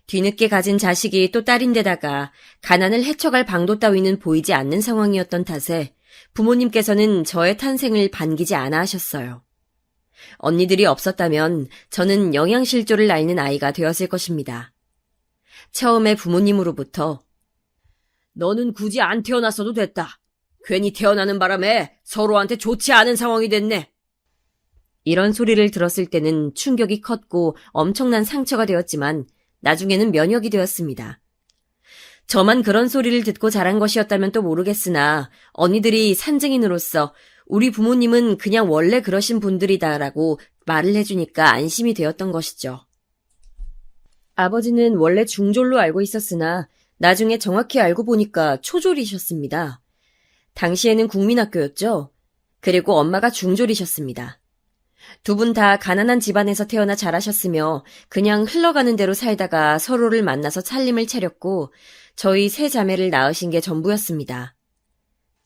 뒤늦게 가진 자식이 또 딸인데다가 가난을 헤쳐갈 방도 따위는 보이지 않는 상황이었던 탓에 부모님께서는 저의 탄생을 반기지 않아 하셨어요. 언니들이 없었다면 저는 영양실조를 앓는 아이가 되었을 것입니다. 처음에 부모님으로부터 너는 굳이 안 태어났어도 됐다. 괜히 태어나는 바람에 서로한테 좋지 않은 상황이 됐네. 이런 소리를 들었을 때는 충격이 컸고 엄청난 상처가 되었지만 나중에는 면역이 되었습니다. 저만 그런 소리를 듣고 자란 것이었다면 또 모르겠으나 언니들이 산증인으로서 우리 부모님은 그냥 원래 그러신 분들이다라고 말을 해주니까 안심이 되었던 것이죠. 아버지는 원래 중졸로 알고 있었으나 나중에 정확히 알고 보니까 초졸이셨습니다. 당시에는 국민학교였죠. 그리고 엄마가 중졸이셨습니다. 두 분 다 가난한 집안에서 태어나 자라셨으며 그냥 흘러가는 대로 살다가 서로를 만나서 살림을 차렸고 저희 세 자매를 낳으신 게 전부였습니다.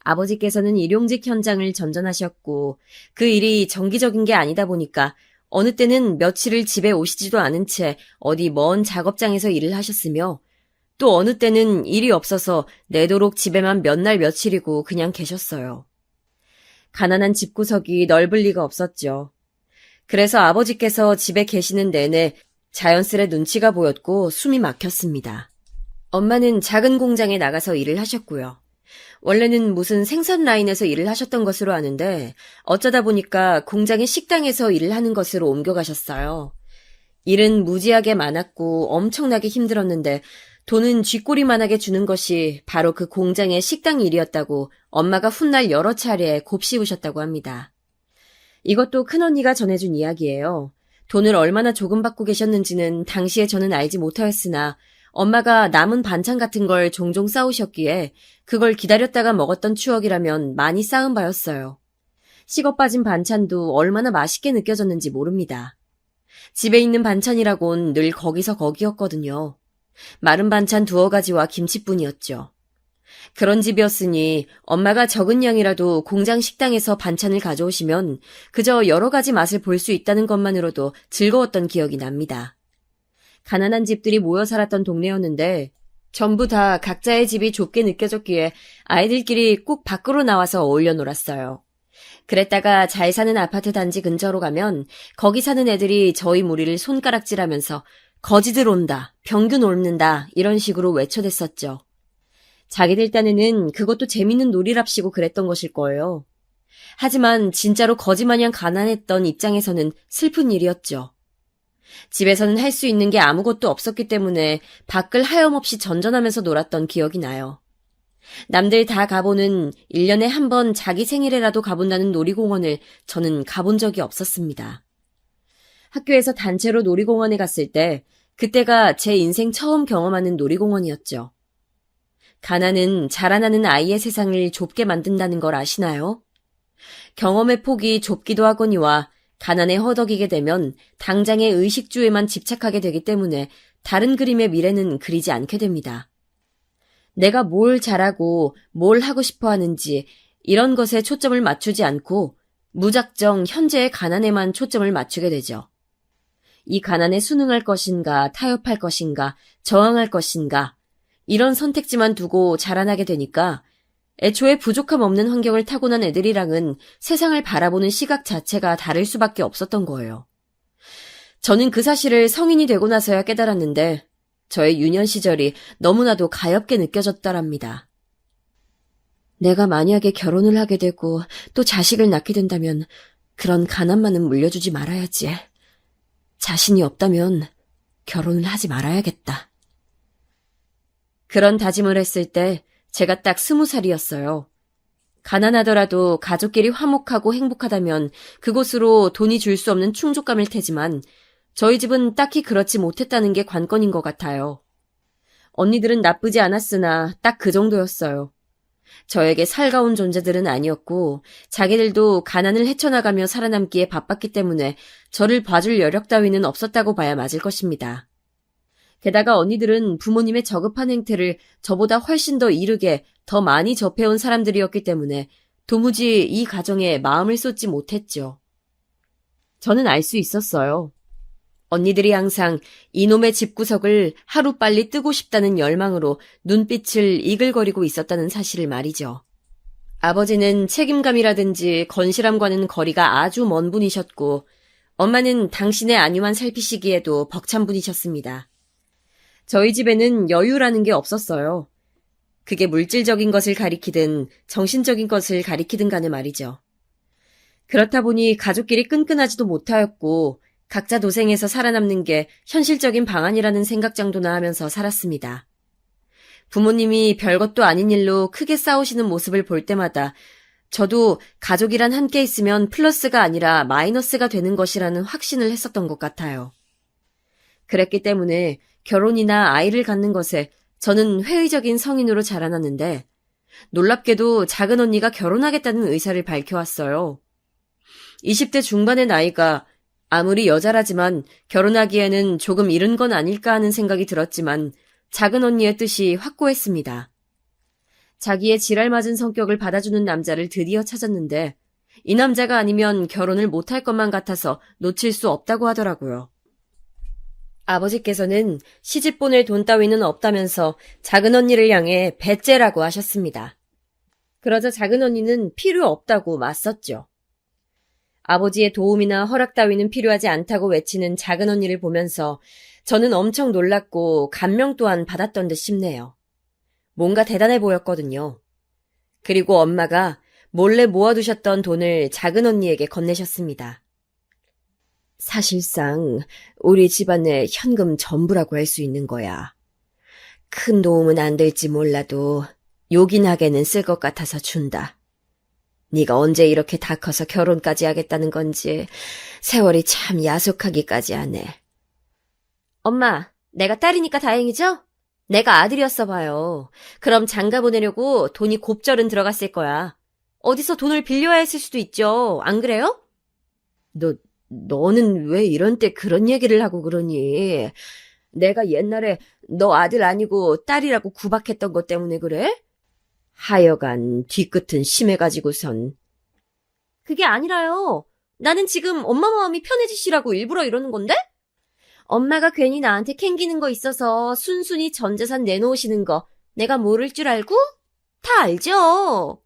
아버지께서는 일용직 현장을 전전하셨고 그 일이 정기적인 게 아니다 보니까 어느 때는 며칠을 집에 오시지도 않은 채 어디 먼 작업장에서 일을 하셨으며 또 어느 때는 일이 없어서 내도록 집에만 몇 날 며칠이고 그냥 계셨어요. 가난한 집구석이 넓을 리가 없었죠. 그래서 아버지께서 집에 계시는 내내 자연스레 눈치가 보였고 숨이 막혔습니다. 엄마는 작은 공장에 나가서 일을 하셨고요. 원래는 무슨 생산 라인에서 일을 하셨던 것으로 아는데 어쩌다 보니까 공장의 식당에서 일을 하는 것으로 옮겨가셨어요. 일은 무지하게 많았고 엄청나게 힘들었는데 돈은 쥐꼬리만하게 주는 것이 바로 그 공장의 식당 일이었다고 엄마가 훗날 여러 차례 곱씹으셨다고 합니다. 이것도 큰언니가 전해준 이야기예요. 돈을 얼마나 조금 받고 계셨는지는 당시에 저는 알지 못하였으나 엄마가 남은 반찬 같은 걸 종종 싸우셨기에 그걸 기다렸다가 먹었던 추억이라면 많이 쌓은 바였어요. 식어 빠진 반찬도 얼마나 맛있게 느껴졌는지 모릅니다. 집에 있는 반찬이라곤 늘 거기서 거기였거든요. 마른 반찬 두어 가지와 김치뿐이었죠. 그런 집이었으니 엄마가 적은 양이라도 공장 식당에서 반찬을 가져오시면 그저 여러 가지 맛을 볼 수 있다는 것만으로도 즐거웠던 기억이 납니다. 가난한 집들이 모여 살았던 동네였는데 전부 다 각자의 집이 좁게 느껴졌기에 아이들끼리 꼭 밖으로 나와서 어울려 놀았어요. 그랬다가 잘 사는 아파트 단지 근처로 가면 거기 사는 애들이 저희 무리를 손가락질하면서 거지들 온다, 병균 옮는다 이런 식으로 외쳐댔었죠. 자기들 딴에는 그것도 재밌는 놀이랍시고 그랬던 것일 거예요. 하지만 진짜로 거지마냥 가난했던 입장에서는 슬픈 일이었죠. 집에서는 할 수 있는 게 아무것도 없었기 때문에 밖을 하염없이 전전하면서 놀았던 기억이 나요. 남들 다 가보는 1년에 한 번 자기 생일에라도 가본다는 놀이공원을 저는 가본 적이 없었습니다. 학교에서 단체로 놀이공원에 갔을 때 그때가 제 인생 처음 경험하는 놀이공원이었죠. 가난은 자라나는 아이의 세상을 좁게 만든다는 걸 아시나요? 경험의 폭이 좁기도 하거니와 가난에 허덕이게 되면 당장의 의식주에만 집착하게 되기 때문에 다른 그림의 미래는 그리지 않게 됩니다. 내가 뭘 잘하고 뭘 하고 싶어 하는지 이런 것에 초점을 맞추지 않고 무작정 현재의 가난에만 초점을 맞추게 되죠. 이 가난에 순응할 것인가, 타협할 것인가, 저항할 것인가 이런 선택지만 두고 자라나게 되니까 애초에 부족함 없는 환경을 타고난 애들이랑은 세상을 바라보는 시각 자체가 다를 수밖에 없었던 거예요. 저는 그 사실을 성인이 되고 나서야 깨달았는데 저의 유년 시절이 너무나도 가엽게 느껴졌더랍니다. 내가 만약에 결혼을 하게 되고 또 자식을 낳게 된다면 그런 가난만은 물려주지 말아야지. 자신이 없다면 결혼을 하지 말아야겠다. 그런 다짐을 했을 때 제가 딱 20살이었어요. 가난하더라도 가족끼리 화목하고 행복하다면 그곳으로 돈이 줄 수 없는 충족감일 테지만 저희 집은 딱히 그렇지 못했다는 게 관건인 것 같아요. 언니들은 나쁘지 않았으나 딱 그 정도였어요. 저에게 살가운 존재들은 아니었고 자기들도 가난을 헤쳐나가며 살아남기에 바빴기 때문에 저를 봐줄 여력 따위는 없었다고 봐야 맞을 것입니다. 게다가 언니들은 부모님의 저급한 행태를 저보다 훨씬 더 이르게 더 많이 접해온 사람들이었기 때문에 도무지 이 가정에 마음을 쏟지 못했죠. 저는 알 수 있었어요. 언니들이 항상 이놈의 집구석을 하루빨리 뜨고 싶다는 열망으로 눈빛을 이글거리고 있었다는 사실을 말이죠. 아버지는 책임감이라든지 건실함과는 거리가 아주 먼 분이셨고 엄마는 당신의 안위만 살피시기에도 벅찬 분이셨습니다. 저희 집에는 여유라는 게 없었어요. 그게 물질적인 것을 가리키든 정신적인 것을 가리키든 간에 말이죠. 그렇다 보니 가족끼리 끈끈하지도 못하였고 각자 도생해서 살아남는 게 현실적인 방안이라는 생각 정도나 하면서 살았습니다. 부모님이 별것도 아닌 일로 크게 싸우시는 모습을 볼 때마다 저도 가족이란 함께 있으면 플러스가 아니라 마이너스가 되는 것이라는 확신을 했었던 것 같아요. 그랬기 때문에 결혼이나 아이를 갖는 것에 저는 회의적인 성인으로 자라났는데 놀랍게도 작은 언니가 결혼하겠다는 의사를 밝혀왔어요. 20대 중반의 나이가 아무리 여자라지만 결혼하기에는 조금 이른 건 아닐까 하는 생각이 들었지만 작은 언니의 뜻이 확고했습니다. 자기의 지랄맞은 성격을 받아주는 남자를 드디어 찾았는데 이 남자가 아니면 결혼을 못할 것만 같아서 놓칠 수 없다고 하더라고요. 아버지께서는 시집 보낼 돈 따위는 없다면서 작은 언니를 향해 배째라고 하셨습니다. 그러자 작은 언니는 필요 없다고 맞섰죠. 아버지의 도움이나 허락 따위는 필요하지 않다고 외치는 작은 언니를 보면서 저는 엄청 놀랐고 감명 또한 받았던 듯 싶네요. 뭔가 대단해 보였거든요. 그리고 엄마가 몰래 모아두셨던 돈을 작은 언니에게 건네셨습니다. 사실상 우리 집안의 현금 전부라고 할 수 있는 거야. 큰 도움은 안 될지 몰라도 요긴하게는 쓸 것 같아서 준다. 네가 언제 이렇게 다 커서 결혼까지 하겠다는 건지 세월이 참 야속하기까지 하네. 엄마, 내가 딸이니까 다행이죠? 내가 아들이었어 봐요. 그럼 장가 보내려고 돈이 곱절은 들어갔을 거야. 어디서 돈을 빌려야 했을 수도 있죠. 안 그래요? 너는 왜 이런 때 그런 얘기를 하고 그러니? 내가 옛날에 너 아들 아니고 딸이라고 구박했던 것 때문에 그래? 하여간 뒤끝은 심해가지고선. 그게 아니라요. 나는 지금 엄마 마음이 편해지시라고 일부러 이러는 건데? 엄마가 괜히 나한테 캥기는 거 있어서 순순히 전 재산 내놓으시는 거 내가 모를 줄 알고? 다 알죠?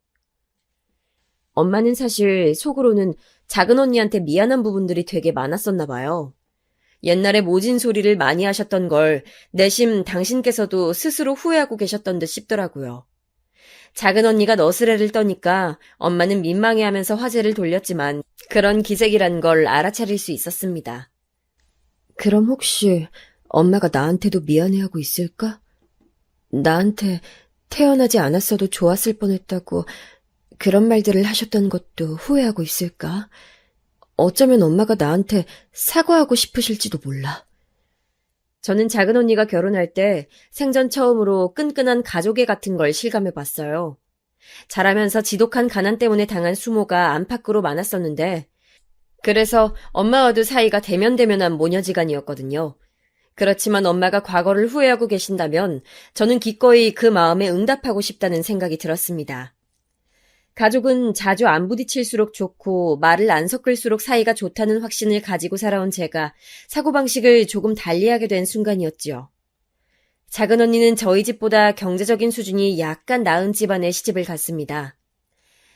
엄마는 사실 속으로는 작은 언니한테 미안한 부분들이 되게 많았었나 봐요. 옛날에 모진 소리를 많이 하셨던 걸 내심 당신께서도 스스로 후회하고 계셨던 듯 싶더라고요. 작은 언니가 너스레를 떠니까 엄마는 민망해하면서 화제를 돌렸지만 그런 기색이란 걸 알아차릴 수 있었습니다. 그럼 혹시 엄마가 나한테도 미안해하고 있을까? 나한테 태어나지 않았어도 좋았을 뻔했다고 그런 말들을 하셨던 것도 후회하고 있을까? 어쩌면 엄마가 나한테 사과하고 싶으실지도 몰라. 저는 작은 언니가 결혼할 때 생전 처음으로 끈끈한 가족애 같은 걸 실감해봤어요. 자라면서 지독한 가난 때문에 당한 수모가 안팎으로 많았었는데 그래서 엄마와도 사이가 대면대면한 모녀지간이었거든요. 그렇지만 엄마가 과거를 후회하고 계신다면 저는 기꺼이 그 마음에 응답하고 싶다는 생각이 들었습니다. 가족은 자주 안 부딪힐수록 좋고 말을 안 섞을수록 사이가 좋다는 확신을 가지고 살아온 제가 사고방식을 조금 달리하게 된 순간이었지요. 작은 언니는 저희 집보다 경제적인 수준이 약간 나은 집안에 시집을 갔습니다.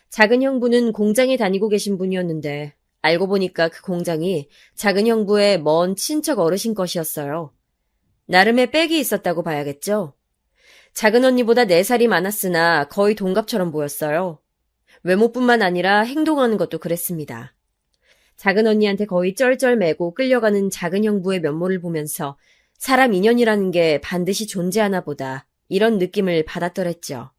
작은 형부는 공장에 다니고 계신 분이었는데 알고 보니까 그 공장이 작은 형부의 먼 친척 어르신 것이었어요. 나름의 빽이 있었다고 봐야겠죠. 작은 언니보다 4살이 많았으나 거의 동갑처럼 보였어요. 외모뿐만 아니라 행동하는 것도 그랬습니다. 작은 언니한테 거의 쩔쩔매고 끌려가는 작은 형부의 면모를 보면서 사람 인연이라는 게 반드시 존재하나 보다 이런 느낌을 받았더랬죠.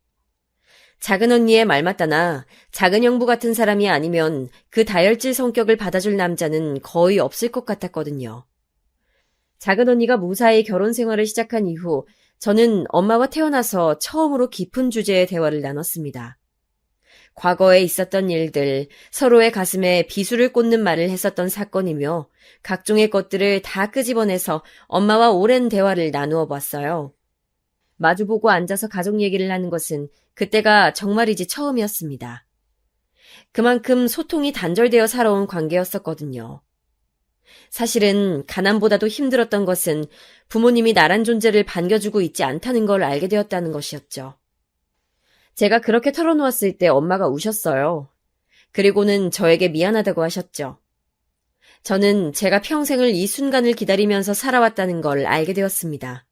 작은 언니의 말 맞다나 작은 형부 같은 사람이 아니면 그 다혈질 성격을 받아줄 남자는 거의 없을 것 같았거든요. 작은 언니가 무사히 결혼 생활을 시작한 이후 저는 엄마와 태어나서 처음으로 깊은 주제의 대화를 나눴습니다. 과거에 있었던 일들, 서로의 가슴에 비수를 꽂는 말을 했었던 사건이며 각종의 것들을 다 끄집어내서 엄마와 오랜 대화를 나누어 봤어요. 마주보고 앉아서 가족 얘기를 하는 것은 그때가 정말이지 처음이었습니다. 그만큼 소통이 단절되어 살아온 관계였었거든요. 사실은 가난보다도 힘들었던 것은 부모님이 나란 존재를 반겨주고 있지 않다는 걸 알게 되었다는 것이었죠. 제가 그렇게 털어놓았을 때 엄마가 우셨어요. 그리고는 저에게 미안하다고 하셨죠. 저는 제가 평생을 이 순간을 기다리면서 살아왔다는 걸 알게 되었습니다.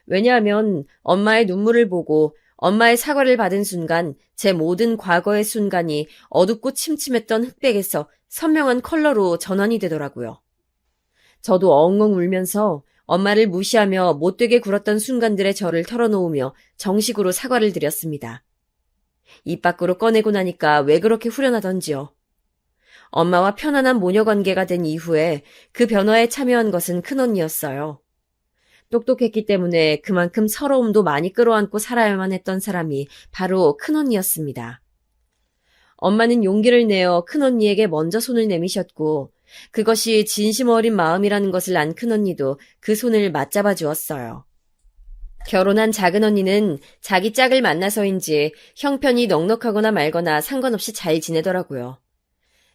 왜냐하면 엄마의 눈물을 보고 엄마의 사과를 받은 순간 제 모든 과거의 순간이 어둡고 침침했던 흑백에서 선명한 컬러로 전환이 되더라고요. 저도 엉엉 울면서 엄마를 무시하며 못되게 굴었던 순간들의 저를 털어놓으며 정식으로 사과를 드렸습니다. 입 밖으로 꺼내고 나니까 왜 그렇게 후련하던지요. 엄마와 편안한 모녀관계가 된 이후에 그 변화에 참여한 것은 큰언니였어요. 똑똑했기 때문에 그만큼 서러움도 많이 끌어안고 살아야만 했던 사람이 바로 큰언니였습니다. 엄마는 용기를 내어 큰언니에게 먼저 손을 내미셨고 그것이 진심 어린 마음이라는 것을 안 큰언니도 그 손을 맞잡아 주었어요. 결혼한 작은 언니는 자기 짝을 만나서인지 형편이 넉넉하거나 말거나 상관없이 잘 지내더라고요.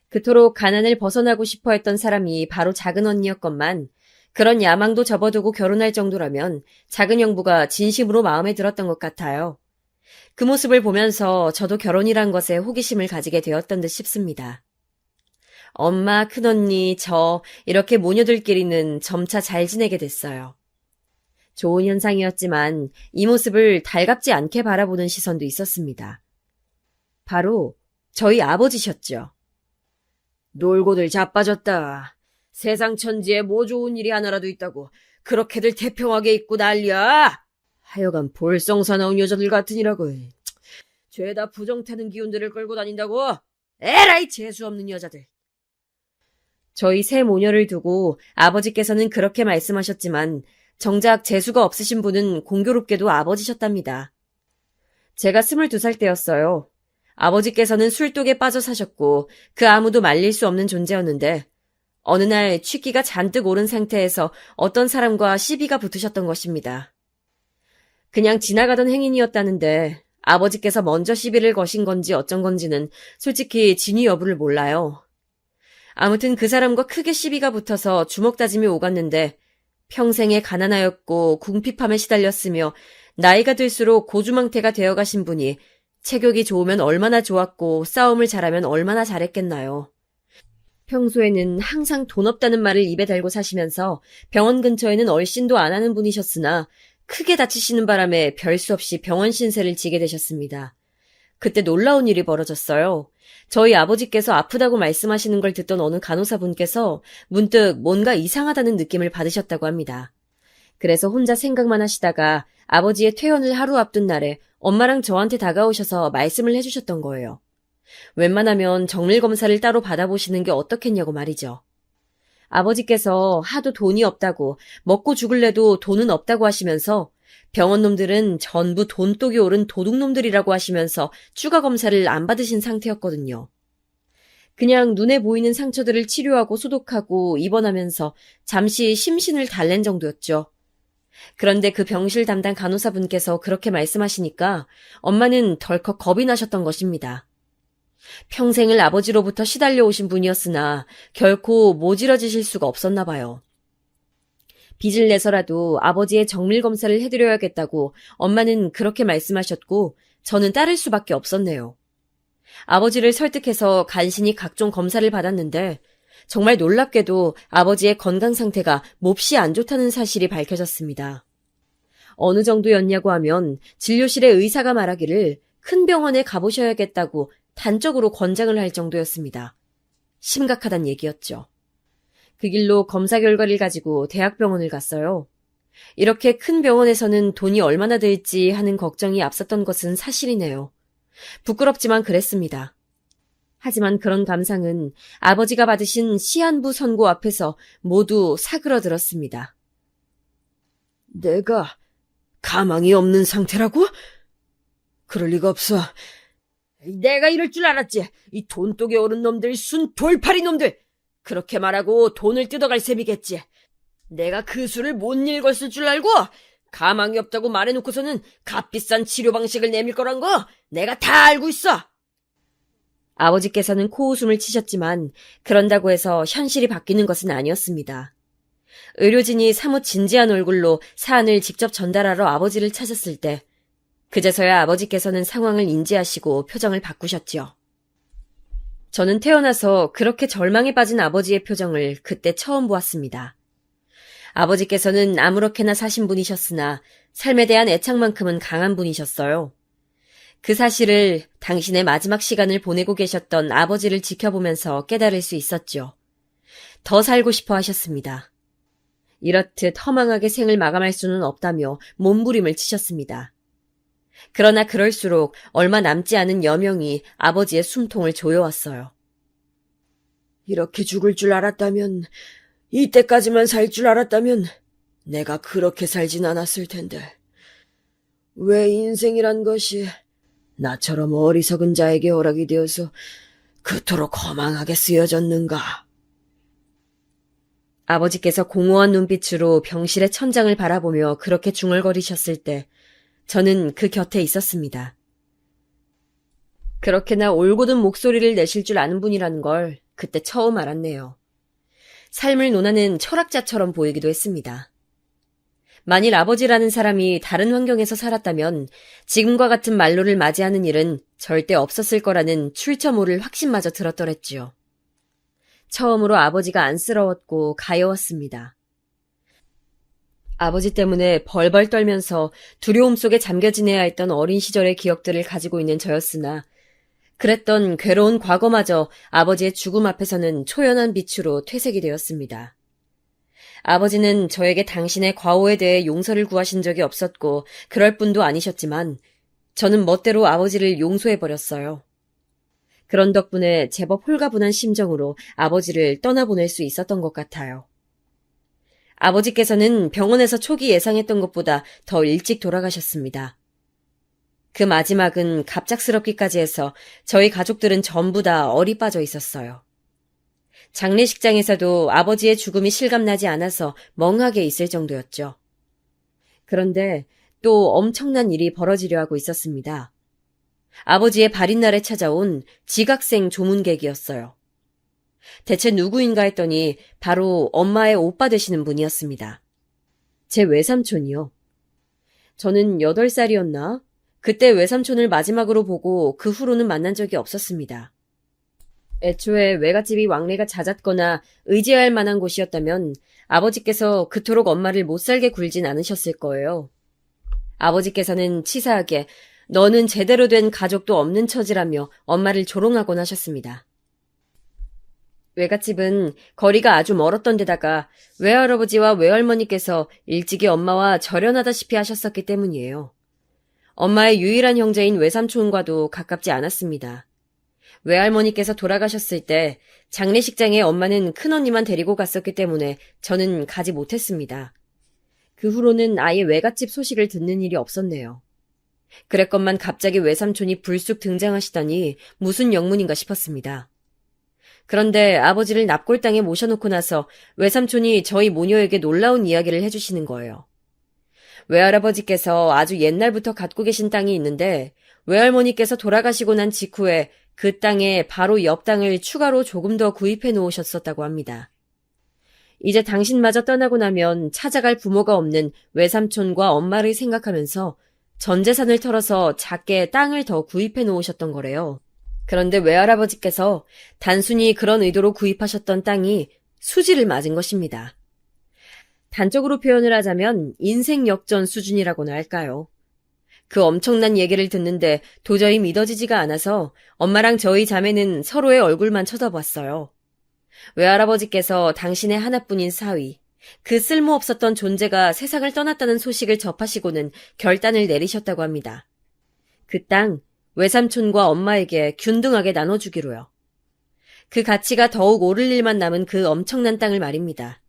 그토록 가난을 벗어나고 싶어 했던 사람이 바로 작은 언니였건만 그런 야망도 접어두고 결혼할 정도라면 작은 형부가 진심으로 마음에 들었던 것 같아요. 그 모습을 보면서 저도 결혼이란 것에 호기심을 가지게 되었던 듯 싶습니다. 엄마, 큰언니, 저 이렇게 모녀들끼리는 점차 잘 지내게 됐어요. 좋은 현상이었지만 이 모습을 달갑지 않게 바라보는 시선도 있었습니다. 바로 저희 아버지셨죠. 놀고들 자빠졌다. 세상 천지에 뭐 좋은 일이 하나라도 있다고 그렇게들 태평하게 있고 난리야. 하여간 볼썽사 나온 여자들 같으니라고. 죄다 부정 타는 기운들을 끌고 다닌다고. 에라이 재수없는 여자들. 저희 세 모녀를 두고 아버지께서는 그렇게 말씀하셨지만 정작 재수가 없으신 분은 공교롭게도 아버지셨답니다. 제가 22살 때였어요. 아버지께서는 술독에 빠져 사셨고 그 아무도 말릴 수 없는 존재였는데 어느 날 취기가 잔뜩 오른 상태에서 어떤 사람과 시비가 붙으셨던 것입니다. 그냥 지나가던 행인이었다는데 아버지께서 먼저 시비를 거신 건지 어쩐 건지는 솔직히 진위 여부를 몰라요. 아무튼 그 사람과 크게 시비가 붙어서 주먹 다짐이 오갔는데 평생에 가난하였고 궁핍함에 시달렸으며 나이가 들수록 고주망태가 되어가신 분이 체격이 좋으면 얼마나 좋았고 싸움을 잘하면 얼마나 잘했겠나요. 평소에는 항상 돈 없다는 말을 입에 달고 사시면서 병원 근처에는 얼씬도 안 하는 분이셨으나 크게 다치시는 바람에 별 수 없이 병원 신세를 지게 되셨습니다. 그때 놀라운 일이 벌어졌어요. 저희 아버지께서 아프다고 말씀하시는 걸 듣던 어느 간호사분께서 문득 뭔가 이상하다는 느낌을 받으셨다고 합니다. 그래서 혼자 생각만 하시다가 아버지의 퇴원을 하루 앞둔 날에 엄마랑 저한테 다가오셔서 말씀을 해주셨던 거예요. 웬만하면 정밀검사를 따로 받아보시는 게 어떻겠냐고 말이죠. 아버지께서 하도 돈이 없다고 먹고 죽을래도 돈은 없다고 하시면서 병원 놈들은 전부 돈독이 오른 도둑놈들이라고 하시면서 추가 검사를 안 받으신 상태였거든요. 그냥 눈에 보이는 상처들을 치료하고 소독하고 입원하면서 잠시 심신을 달랜 정도였죠. 그런데 그 병실 담당 간호사분께서 그렇게 말씀하시니까 엄마는 덜컥 겁이 나셨던 것입니다. 평생을 아버지로부터 시달려 오신 분이었으나 결코 모질어지실 수가 없었나 봐요. 빚을 내서라도 아버지의 정밀검사를 해드려야겠다고 엄마는 그렇게 말씀하셨고 저는 따를 수밖에 없었네요. 아버지를 설득해서 간신히 각종 검사를 받았는데 정말 놀랍게도 아버지의 건강 상태가 몹시 안 좋다는 사실이 밝혀졌습니다. 어느 정도였냐고 하면 진료실의 의사가 말하기를 큰 병원에 가보셔야겠다고 단적으로 권장을 할 정도였습니다. 심각하단 얘기였죠. 그 길로 검사 결과를 가지고 대학병원을 갔어요. 이렇게 큰 병원에서는 돈이 얼마나 들지 하는 걱정이 앞섰던 것은 사실이네요. 부끄럽지만 그랬습니다. 하지만 그런 감상은 아버지가 받으신 시한부 선고 앞에서 모두 사그러들었습니다. 내가 가망이 없는 상태라고? 그럴 리가 없어. 내가 이럴 줄 알았지. 이 돈독에 오른 놈들, 순 돌팔이 놈들. 그렇게 말하고 돈을 뜯어갈 셈이겠지. 내가 그 수를 못 읽었을 줄 알고 가망이 없다고 말해놓고서는 값비싼 치료 방식을 내밀 거란 거 내가 다 알고 있어. 아버지께서는 코웃음을 치셨지만 그런다고 해서 현실이 바뀌는 것은 아니었습니다. 의료진이 사뭇 진지한 얼굴로 사안을 직접 전달하러 아버지를 찾았을 때 그제서야 아버지께서는 상황을 인지하시고 표정을 바꾸셨지요. 저는 태어나서 그렇게 절망에 빠진 아버지의 표정을 그때 처음 보았습니다. 아버지께서는 아무렇게나 사신 분이셨으나 삶에 대한 애착만큼은 강한 분이셨어요. 그 사실을 당신의 마지막 시간을 보내고 계셨던 아버지를 지켜보면서 깨달을 수 있었죠. 더 살고 싶어 하셨습니다. 이렇듯 허망하게 생을 마감할 수는 없다며 몸부림을 치셨습니다. 그러나 그럴수록 얼마 남지 않은 여명이 아버지의 숨통을 조여왔어요. 이렇게 죽을 줄 알았다면, 이때까지만 살 줄 알았다면 내가 그렇게 살진 않았을 텐데. 왜 인생이란 것이 나처럼 어리석은 자에게 허락이 되어서 그토록 허망하게 쓰여졌는가. 아버지께서 공허한 눈빛으로 병실의 천장을 바라보며 그렇게 중얼거리셨을 때 저는 그 곁에 있었습니다. 그렇게나 올곧은 목소리를 내실 줄 아는 분이라는 걸 그때 처음 알았네요. 삶을 논하는 철학자처럼 보이기도 했습니다. 만일 아버지라는 사람이 다른 환경에서 살았다면 지금과 같은 말로를 맞이하는 일은 절대 없었을 거라는 출처 모를 확신마저 들었더랬지요. 처음으로 아버지가 안쓰러웠고 가여웠습니다. 아버지 때문에 벌벌 떨면서 두려움 속에 잠겨 지내야 했던 어린 시절의 기억들을 가지고 있는 저였으나 그랬던 괴로운 과거마저 아버지의 죽음 앞에서는 초연한 빛으로 퇴색이 되었습니다. 아버지는 저에게 당신의 과오에 대해 용서를 구하신 적이 없었고 그럴 뿐도 아니셨지만 저는 멋대로 아버지를 용서해버렸어요. 그런 덕분에 제법 홀가분한 심정으로 아버지를 떠나보낼 수 있었던 것 같아요. 아버지께서는 병원에서 초기 예상했던 것보다 더 일찍 돌아가셨습니다. 그 마지막은 갑작스럽기까지 해서 저희 가족들은 전부 다 얼이 빠져 있었어요. 장례식장에서도 아버지의 죽음이 실감나지 않아서 멍하게 있을 정도였죠. 그런데 또 엄청난 일이 벌어지려 하고 있었습니다. 아버지의 발인 날에 찾아온 지각생 조문객이었어요. 대체 누구인가 했더니 바로 엄마의 오빠 되시는 분이었습니다. 제 외삼촌이요. 저는 8살이었나? 그때 외삼촌을 마지막으로 보고 그 후로는 만난 적이 없었습니다. 애초에 외갓집이 왕래가 잦았거나 의지할 만한 곳이었다면 아버지께서 그토록 엄마를 못살게 굴진 않으셨을 거예요. 아버지께서는 치사하게 너는 제대로 된 가족도 없는 처지라며 엄마를 조롱하곤 하셨습니다. 외갓집은 거리가 아주 멀었던 데다가 외할아버지와 외할머니께서 일찍이 엄마와 절연하다시피 하셨었기 때문이에요. 엄마의 유일한 형제인 외삼촌과도 가깝지 않았습니다. 외할머니께서 돌아가셨을 때 장례식장에 엄마는 큰언니만 데리고 갔었기 때문에 저는 가지 못했습니다. 그 후로는 아예 외갓집 소식을 듣는 일이 없었네요. 그랬건만 갑자기 외삼촌이 불쑥 등장하시다니 무슨 영문인가 싶었습니다. 그런데 아버지를 납골당에 모셔놓고 나서 외삼촌이 저희 모녀에게 놀라운 이야기를 해주시는 거예요. 외할아버지께서 아주 옛날부터 갖고 계신 땅이 있는데 외할머니께서 돌아가시고 난 직후에 그 땅에 바로 옆 땅을 추가로 조금 더 구입해 놓으셨었다고 합니다. 이제 당신마저 떠나고 나면 찾아갈 부모가 없는 외삼촌과 엄마를 생각하면서 전 재산을 털어서 작게 땅을 더 구입해 놓으셨던 거래요. 그런데 외할아버지께서 단순히 그런 의도로 구입하셨던 땅이 수지를 맞은 것입니다. 단적으로 표현을 하자면 인생 역전 수준이라고나 할까요? 그 엄청난 얘기를 듣는데 도저히 믿어지지가 않아서 엄마랑 저희 자매는 서로의 얼굴만 쳐다봤어요. 외할아버지께서 당신의 하나뿐인 사위, 그 쓸모없었던 존재가 세상을 떠났다는 소식을 접하시고는 결단을 내리셨다고 합니다. 그 땅, 외삼촌과 엄마에게 균등하게 나눠주기로요. 그 가치가 더욱 오를 일만 남은 그 엄청난 땅을 말입니다.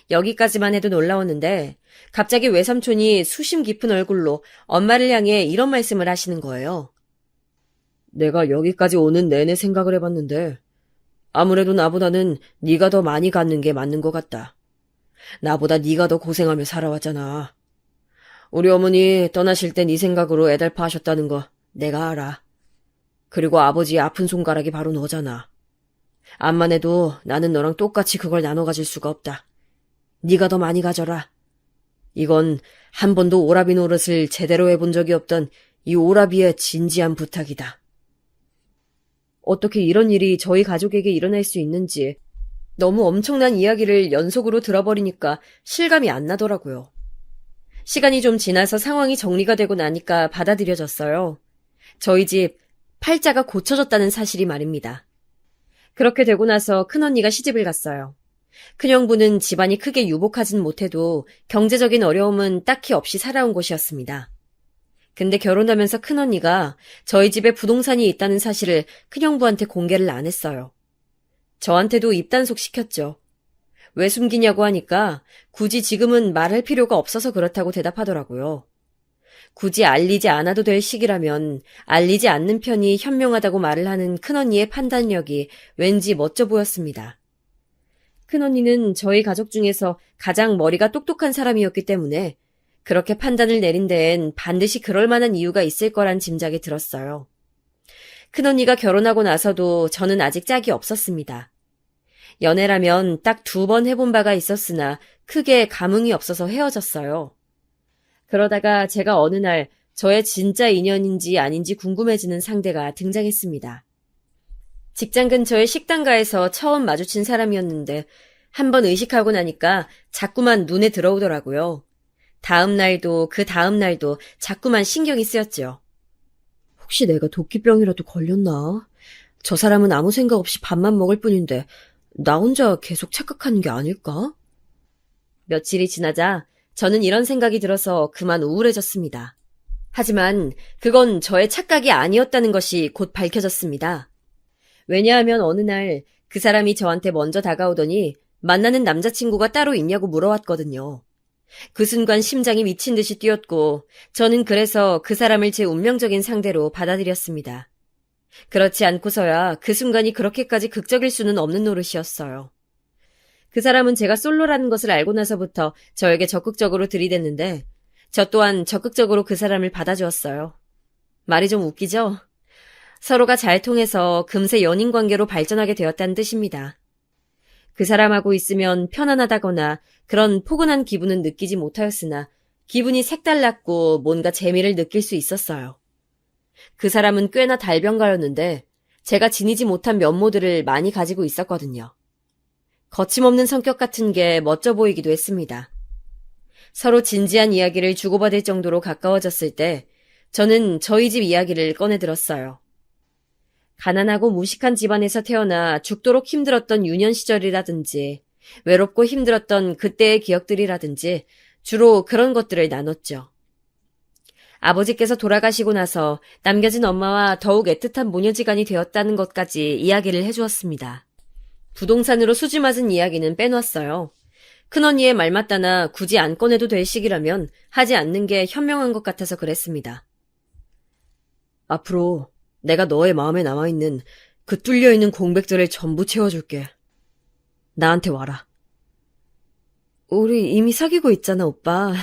여기까지만 해도 놀라웠는데 갑자기 외삼촌이 수심 깊은 얼굴로 엄마를 향해 이런 말씀을 하시는 거예요. 내가 여기까지 오는 내내 생각을 해봤는데 아무래도 나보다는 네가 더 많이 갖는 게 맞는 것 같다. 나보다 네가 더 고생하며 살아왔잖아. 우리 어머니 떠나실 때 네 생각으로 애달파 하셨다는 거 내가 알아. 그리고 아버지의 아픈 손가락이 바로 너잖아. 암만 해도 나는 너랑 똑같이 그걸 나눠 가질 수가 없다. 네가 더 많이 가져라. 이건 한 번도 오라비 노릇을 제대로 해본 적이 없던 이 오라비의 진지한 부탁이다. 어떻게 이런 일이 저희 가족에게 일어날 수 있는지 너무 엄청난 이야기를 연속으로 들어버리니까 실감이 안 나더라고요. 시간이 좀 지나서 상황이 정리가 되고 나니까 받아들여졌어요. 저희 집 팔자가 고쳐졌다는 사실이 말입니다. 그렇게 되고 나서 큰언니가 시집을 갔어요. 큰형부는 집안이 크게 유복하진 못해도 경제적인 어려움은 딱히 없이 살아온 곳이었습니다. 근데 결혼하면서 큰언니가 저희 집에 부동산이 있다는 사실을 큰형부한테 공개를 안 했어요. 저한테도 입단속 시켰죠. 왜 숨기냐고 하니까 굳이 지금은 말할 필요가 없어서 그렇다고 대답하더라고요. 굳이 알리지 않아도 될 시기라면 알리지 않는 편이 현명하다고 말을 하는 큰언니의 판단력이 왠지 멋져 보였습니다. 큰언니는 저희 가족 중에서 가장 머리가 똑똑한 사람이었기 때문에 그렇게 판단을 내린 데엔 반드시 그럴 만한 이유가 있을 거란 짐작이 들었어요. 큰언니가 결혼하고 나서도 저는 아직 짝이 없었습니다. 연애라면 딱 2번 해본 바가 있었으나 크게 감흥이 없어서 헤어졌어요. 그러다가 제가 어느 날 저의 진짜 인연인지 아닌지 궁금해지는 상대가 등장했습니다. 직장 근처의 식당가에서 처음 마주친 사람이었는데 한번 의식하고 나니까 자꾸만 눈에 들어오더라고요. 다음 날도 그 다음 날도 자꾸만 신경이 쓰였죠. 혹시 내가 도끼병이라도 걸렸나? 저 사람은 아무 생각 없이 밥만 먹을 뿐인데 나 혼자 계속 착각하는 게 아닐까? 며칠이 지나자 저는 이런 생각이 들어서 그만 우울해졌습니다. 하지만 그건 저의 착각이 아니었다는 것이 곧 밝혀졌습니다. 왜냐하면 어느 날 그 사람이 저한테 먼저 다가오더니 만나는 남자친구가 따로 있냐고 물어왔거든요. 그 순간 심장이 미친 듯이 뛰었고 저는 그래서 그 사람을 제 운명적인 상대로 받아들였습니다. 그렇지 않고서야 그 순간이 그렇게까지 극적일 수는 없는 노릇이었어요. 그 사람은 제가 솔로라는 것을 알고 나서부터 저에게 적극적으로 들이댔는데 저 또한 적극적으로 그 사람을 받아주었어요. 말이 좀 웃기죠? 서로가 잘 통해서 금세 연인 관계로 발전하게 되었다는 뜻입니다. 그 사람하고 있으면 편안하다거나 그런 포근한 기분은 느끼지 못하였으나 기분이 색달랐고 뭔가 재미를 느낄 수 있었어요. 그 사람은 꽤나 달변가였는데 제가 지니지 못한 면모들을 많이 가지고 있었거든요. 거침없는 성격 같은 게 멋져 보이기도 했습니다. 서로 진지한 이야기를 주고받을 정도로 가까워졌을 때 저는 저희 집 이야기를 꺼내들었어요. 가난하고 무식한 집안에서 태어나 죽도록 힘들었던 유년 시절이라든지 외롭고 힘들었던 그때의 기억들이라든지 주로 그런 것들을 나눴죠. 아버지께서 돌아가시고 나서 남겨진 엄마와 더욱 애틋한 모녀지간이 되었다는 것까지 이야기를 해주었습니다. 부동산으로 수지 맞은 이야기는 빼놨어요. 큰언니의 말 맞다나 굳이 안 꺼내도 될 시기라면 하지 않는 게 현명한 것 같아서 그랬습니다. 앞으로 내가 너의 마음에 남아있는 그 뚫려있는 공백들을 전부 채워줄게. 나한테 와라. 우리 이미 사귀고 있잖아, 오빠.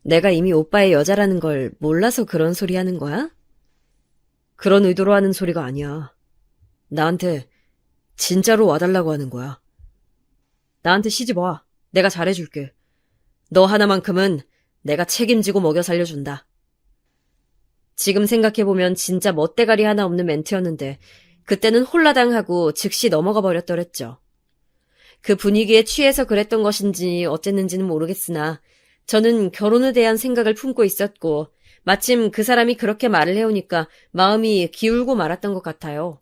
내가 이미 오빠의 여자라는 걸 몰라서 그런 소리 하는 거야? 그런 의도로 하는 소리가 아니야. 나한테 진짜로 와달라고 하는 거야. 나한테 시집 와. 내가 잘해줄게. 너 하나만큼은 내가 책임지고 먹여 살려준다. 지금 생각해보면 진짜 멋대가리 하나 없는 멘트였는데 그때는 홀라당하고 즉시 넘어가 버렸더랬죠. 그 분위기에 취해서 그랬던 것인지 어쨌는지는 모르겠으나 저는 결혼에 대한 생각을 품고 있었고 마침 그 사람이 그렇게 말을 해오니까 마음이 기울고 말았던 것 같아요.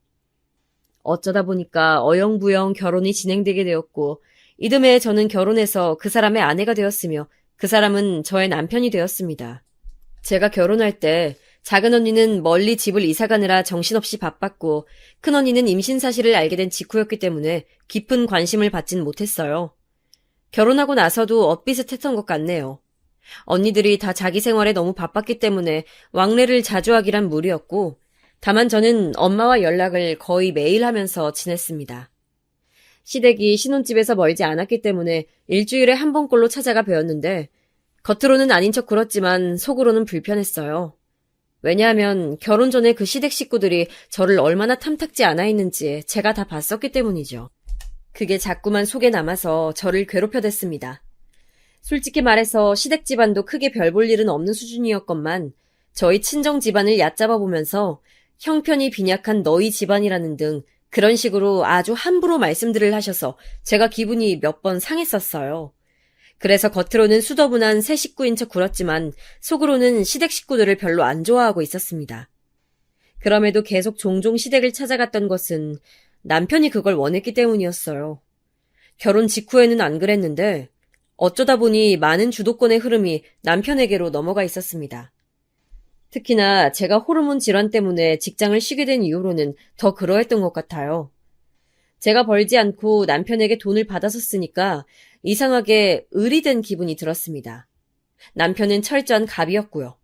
어쩌다 보니까 어영부영 결혼이 진행되게 되었고 이듬해 저는 결혼해서 그 사람의 아내가 되었으며 그 사람은 저의 남편이 되었습니다. 제가 결혼할 때 작은 언니는 멀리 집을 이사가느라 정신없이 바빴고 큰 언니는 임신 사실을 알게 된 직후였기 때문에 깊은 관심을 받진 못했어요. 결혼하고 나서도 엇비슷했던 것 같네요. 언니들이 다 자기 생활에 너무 바빴기 때문에 왕래를 자주 하기란 무리였고 다만 저는 엄마와 연락을 거의 매일 하면서 지냈습니다. 시댁이 신혼집에서 멀지 않았기 때문에 일주일에 한 번꼴로 찾아가 뵈었는데 겉으로는 아닌 척 굴었지만 속으로는 불편했어요. 왜냐하면 결혼 전에 그 시댁 식구들이 저를 얼마나 탐탁지 않아 있는지 제가 다 봤었기 때문이죠. 그게 자꾸만 속에 남아서 저를 괴롭혀댔습니다. 솔직히 말해서 시댁 집안도 크게 별 볼 일은 없는 수준이었건만 저희 친정 집안을 얕잡아 보면서 형편이 빈약한 너희 집안이라는 등 그런 식으로 아주 함부로 말씀들을 하셔서 제가 기분이 몇 번 상했었어요. 그래서 겉으로는 수더분한 새 식구인 척 굴었지만 속으로는 시댁 식구들을 별로 안 좋아하고 있었습니다. 그럼에도 계속 종종 시댁을 찾아갔던 것은 남편이 그걸 원했기 때문이었어요. 결혼 직후에는 안 그랬는데 어쩌다 보니 많은 주도권의 흐름이 남편에게로 넘어가 있었습니다. 특히나 제가 호르몬 질환 때문에 직장을 쉬게 된 이후로는 더 그러했던 것 같아요. 제가 벌지 않고 남편에게 돈을 받아서 쓰니까 이상하게 을이 된 기분이 들었습니다. 남편은 철저한 갑이었고요.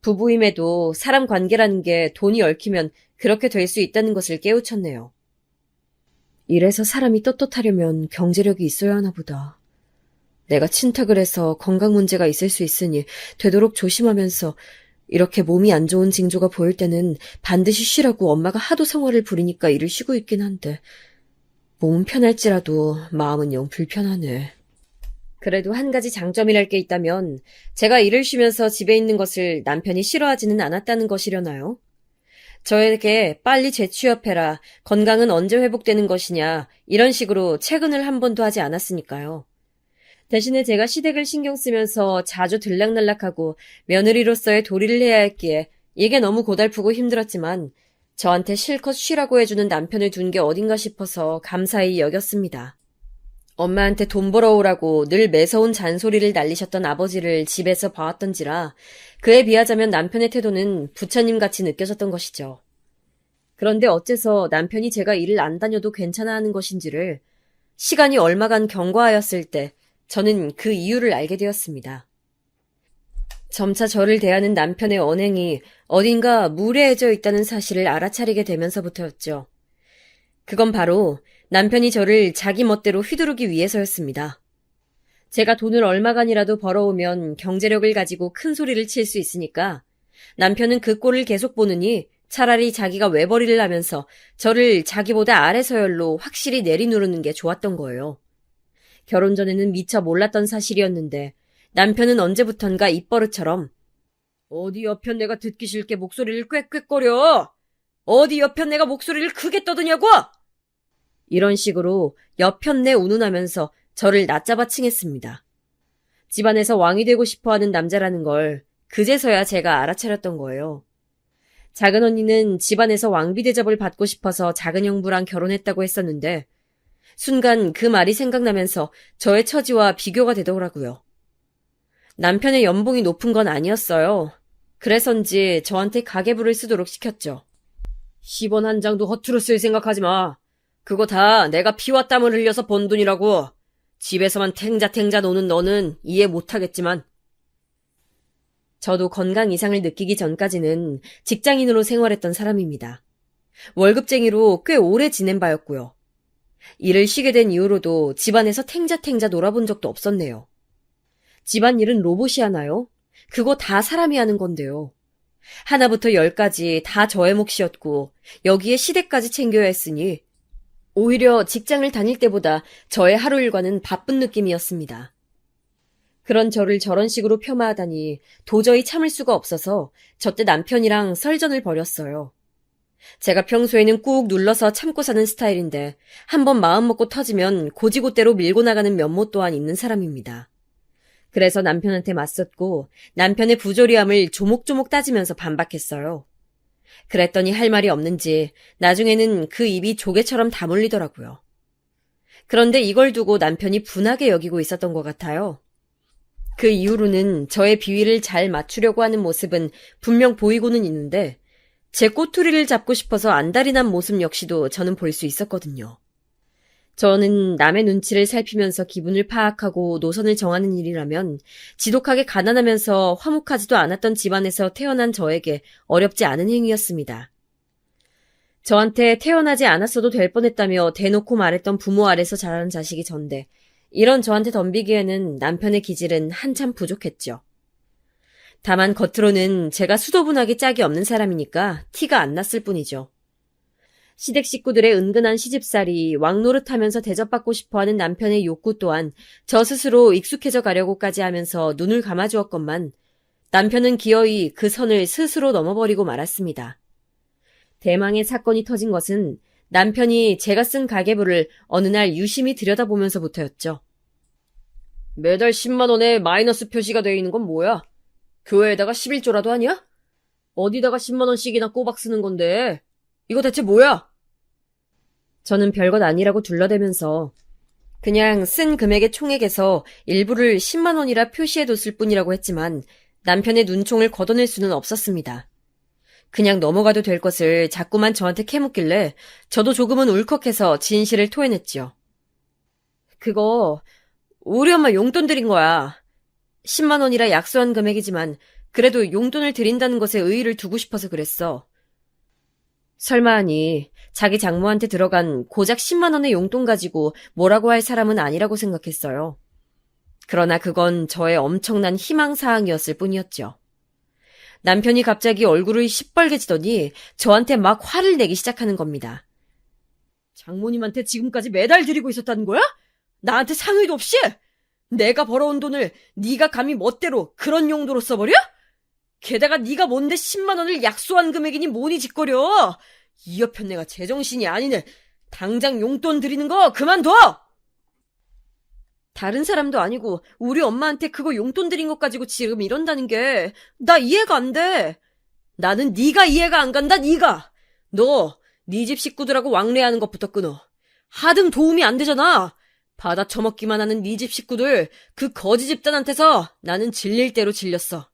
부부임에도 사람 관계라는 게 돈이 얽히면 그렇게 될 수 있다는 것을 깨우쳤네요. 이래서 사람이 떳떳하려면 경제력이 있어야 하나 보다. 내가 친탁을 해서 건강 문제가 있을 수 있으니 되도록 조심하면서 이렇게 몸이 안 좋은 징조가 보일 때는 반드시 쉬라고 엄마가 하도 성화를 부리니까 일을 쉬고 있긴 한데 몸은 편할지라도 마음은 영 불편하네. 그래도 한 가지 장점이랄 게 있다면 제가 일을 쉬면서 집에 있는 것을 남편이 싫어하지는 않았다는 것이려나요? 저에게 빨리 재취업해라, 건강은 언제 회복되는 것이냐 이런 식으로 채근을 한 번도 하지 않았으니까요. 대신에 제가 시댁을 신경 쓰면서 자주 들락날락하고 며느리로서의 도리를 해야 했기에 이게 너무 고달프고 힘들었지만 저한테 실컷 쉬라고 해주는 남편을 둔 게 어딘가 싶어서 감사히 여겼습니다. 엄마한테 돈 벌어오라고 늘 매서운 잔소리를 날리셨던 아버지를 집에서 봐왔던지라 그에 비하자면 남편의 태도는 부처님같이 느껴졌던 것이죠. 그런데 어째서 남편이 제가 일을 안 다녀도 괜찮아 하는 것인지를 시간이 얼마간 경과하였을 때 저는 그 이유를 알게 되었습니다. 점차 저를 대하는 남편의 언행이 어딘가 무례해져 있다는 사실을 알아차리게 되면서부터였죠. 그건 바로 남편이 저를 자기 멋대로 휘두르기 위해서였습니다. 제가 돈을 얼마간이라도 벌어오면 경제력을 가지고 큰 소리를 칠 수 있으니까 남편은 그 꼴을 계속 보느니 차라리 자기가 외벌이를 하면서 저를 자기보다 아래 서열로 확실히 내리누르는 게 좋았던 거예요. 결혼 전에는 미처 몰랐던 사실이었는데 남편은 언제부턴가 입버릇처럼 어디 옆편 내가 듣기 싫게 목소리를 꽥꽥거려! 어디 옆편 내가 목소리를 크게 떠드냐고! 이런 식으로 옆편내 운운하면서 저를 낮잡아 칭했습니다. 집안에서 왕이 되고 싶어하는 남자라는 걸 그제서야 제가 알아차렸던 거예요. 작은 언니는 집안에서 왕비 대접을 받고 싶어서 작은 형부랑 결혼했다고 했었는데 순간 그 말이 생각나면서 저의 처지와 비교가 되더라고요. 남편의 연봉이 높은 건 아니었어요. 그래서인지 저한테 가계부를 쓰도록 시켰죠. 10원 한 장도 허투루 쓸 생각하지 마. 그거 다 내가 피와 땀을 흘려서 번 돈이라고. 집에서만 탱자탱자 노는 너는 이해 못하겠지만. 저도 건강 이상을 느끼기 전까지는 직장인으로 생활했던 사람입니다. 월급쟁이로 꽤 오래 지낸 바였고요. 일을 쉬게 된 이후로도 집안에서 탱자탱자 놀아본 적도 없었네요. 집안일은 로봇이 하나요? 그거 다 사람이 하는 건데요. 하나부터 10까지 다 저의 몫이었고 여기에 시댁까지 챙겨야 했으니 오히려 직장을 다닐 때보다 저의 하루 일과는 바쁜 느낌이었습니다. 그런 저를 저런 식으로 폄하하다니 도저히 참을 수가 없어서 저때 남편이랑 설전을 벌였어요. 제가 평소에는 꾹 눌러서 참고 사는 스타일인데 한번 마음먹고 터지면 고지고대로 밀고 나가는 면모 또한 있는 사람입니다. 그래서 남편한테 맞섰고 남편의 부조리함을 조목조목 따지면서 반박했어요. 그랬더니 할 말이 없는지 나중에는 그 입이 조개처럼 다물리더라고요. 그런데 이걸 두고 남편이 분하게 여기고 있었던 것 같아요. 그 이후로는 저의 비위를 잘 맞추려고 하는 모습은 분명 보이고는 있는데 제 꼬투리를 잡고 싶어서 안달이 난 모습 역시도 저는 볼 수 있었거든요. 저는 남의 눈치를 살피면서 기분을 파악하고 노선을 정하는 일이라면 지독하게 가난하면서 화목하지도 않았던 집안에서 태어난 저에게 어렵지 않은 행위였습니다. 저한테 태어나지 않았어도 될 뻔했다며 대놓고 말했던 부모 아래서 자란 자식이 전데 이런 저한테 덤비기에는 남편의 기질은 한참 부족했죠. 다만 겉으로는 제가 수도분하기 짝이 없는 사람이니까 티가 안 났을 뿐이죠. 시댁 식구들의 은근한 시집살이, 왕노릇하면서 대접받고 싶어하는 남편의 욕구 또한 저 스스로 익숙해져 가려고까지 하면서 눈을 감아주었건만 남편은 기어이 그 선을 스스로 넘어버리고 말았습니다. 대망의 사건이 터진 것은 남편이 제가 쓴 가계부를 어느 날 유심히 들여다보면서부터였죠. 매달 10만 원에 마이너스 표시가 되어 있는 건 뭐야? 교회에다가 11조라도 하냐? 어디다가 10만 원씩이나 꼬박 쓰는 건데? 이거 대체 뭐야? 저는 별것 아니라고 둘러대면서 그냥 쓴 금액의 총액에서 일부를 10만 원이라 표시해뒀을 뿐이라고 했지만 남편의 눈총을 걷어낼 수는 없었습니다. 그냥 넘어가도 될 것을 자꾸만 저한테 캐묻길래 저도 조금은 울컥해서 진실을 토해냈지요. 그거 우리 엄마 용돈 드린 거야. 10만 원이라 약소한 금액이지만 그래도 용돈을 드린다는 것에 의의를 두고 싶어서 그랬어. 설마 하니 자기 장모한테 들어간 고작 10만 원의 용돈 가지고 뭐라고 할 사람은 아니라고 생각했어요. 그러나 그건 저의 엄청난 희망사항이었을 뿐이었죠. 남편이 갑자기 얼굴이 시뻘개지더니 저한테 막 화를 내기 시작하는 겁니다. 장모님한테 지금까지 매달 드리고 있었다는 거야? 나한테 상의도 없이? 내가 벌어온 돈을 네가 감히 멋대로 그런 용도로 써버려? 게다가 네가 뭔데 10만 원을 약소한 금액이니 뭐니 짓거려. 이 여편 내가 제정신이 아니네. 당장 용돈 드리는 거 그만둬! 다른 사람도 아니고 우리 엄마한테 그거 용돈 드린 것 가지고 지금 이런다는 게 나 이해가 안 돼. 나는 네가 이해가 안 간다. 네가. 너 네 집 식구들하고 왕래하는 것부터 끊어. 하등 도움이 안 되잖아. 받아 처먹기만 하는 네 집 식구들 그 거지 집단한테서 나는 질릴 대로 질렸어.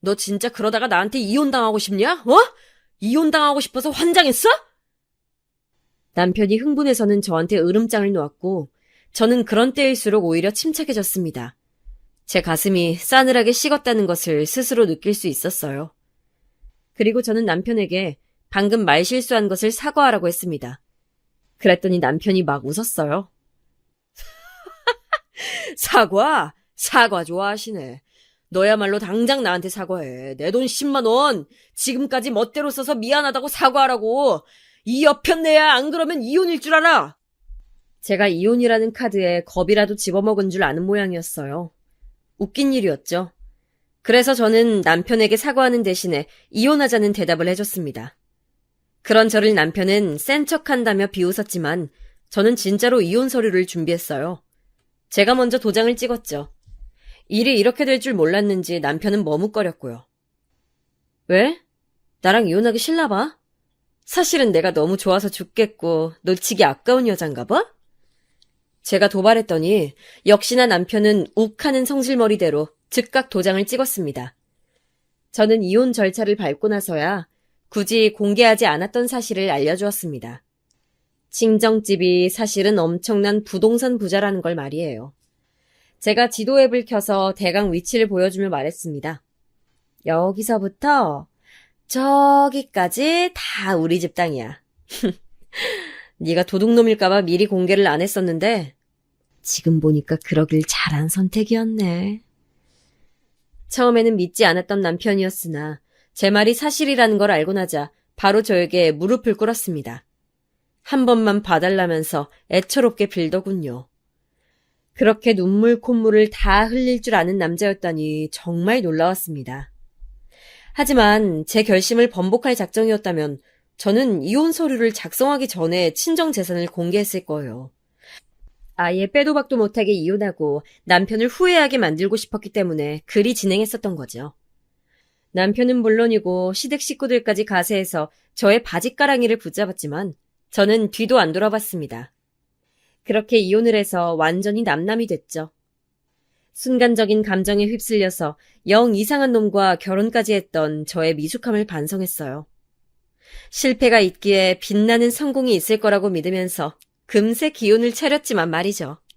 너 진짜 그러다가 나한테 이혼당하고 싶냐? 어? 이혼당하고 싶어서 환장했어? 남편이 흥분해서는 저한테 으름장을 놓았고 저는 그런 때일수록 오히려 침착해졌습니다. 제 가슴이 싸늘하게 식었다는 것을 스스로 느낄 수 있었어요. 그리고 저는 남편에게 방금 말실수한 것을 사과하라고 했습니다. 그랬더니 남편이 막 웃었어요. 사과 좋아하시네. 너야말로 당장 나한테 사과해. 내 돈 10만 원. 지금까지 멋대로 써서 미안하다고 사과하라고. 이 여편 내야 안 그러면 이혼일 줄 알아. 제가 이혼이라는 카드에 겁이라도 집어먹은 줄 아는 모양이었어요. 웃긴 일이었죠. 그래서 저는 남편에게 사과하는 대신에 이혼하자는 대답을 해줬습니다. 그런 저를 남편은 센 척한다며 비웃었지만 저는 진짜로 이혼 서류를 준비했어요. 제가 먼저 도장을 찍었죠. 일이 이렇게 될 줄 몰랐는지 남편은 머뭇거렸고요. 왜? 나랑 이혼하기 싫나 봐? 사실은 내가 너무 좋아서 죽겠고 놓치기 아까운 여잔가 봐? 제가 도발했더니 역시나 남편은 욱하는 성질머리대로 즉각 도장을 찍었습니다. 저는 이혼 절차를 밟고 나서야 굳이 공개하지 않았던 사실을 알려주었습니다. 친정집이 사실은 엄청난 부동산 부자라는 걸 말이에요. 제가 지도 앱을 켜서 대강 위치를 보여주며 말했습니다. 여기서부터 저기까지 다 우리 집 땅이야. 네가 도둑놈일까봐 미리 공개를 안 했었는데 지금 보니까 그러길 잘한 선택이었네. 처음에는 믿지 않았던 남편이었으나 제 말이 사실이라는 걸 알고 나자 바로 저에게 무릎을 꿇었습니다. 한 번만 봐달라면서 애처롭게 빌더군요. 그렇게 눈물 콧물을 다 흘릴 줄 아는 남자였다니 정말 놀라웠습니다. 하지만 제 결심을 번복할 작정이었다면 저는 이혼 서류를 작성하기 전에 친정 재산을 공개했을 거예요. 아예 빼도 박도 못하게 이혼하고 남편을 후회하게 만들고 싶었기 때문에 그리 진행했었던 거죠. 남편은 물론이고 시댁 식구들까지 가세해서 저의 바짓가랑이를 붙잡았지만 저는 뒤도 안 돌아봤습니다. 그렇게 이혼을 해서 완전히 남남이 됐죠. 순간적인 감정에 휩쓸려서 영 이상한 놈과 결혼까지 했던 저의 미숙함을 반성했어요. 실패가 있기에 빛나는 성공이 있을 거라고 믿으면서 금세 기운을 차렸지만 말이죠.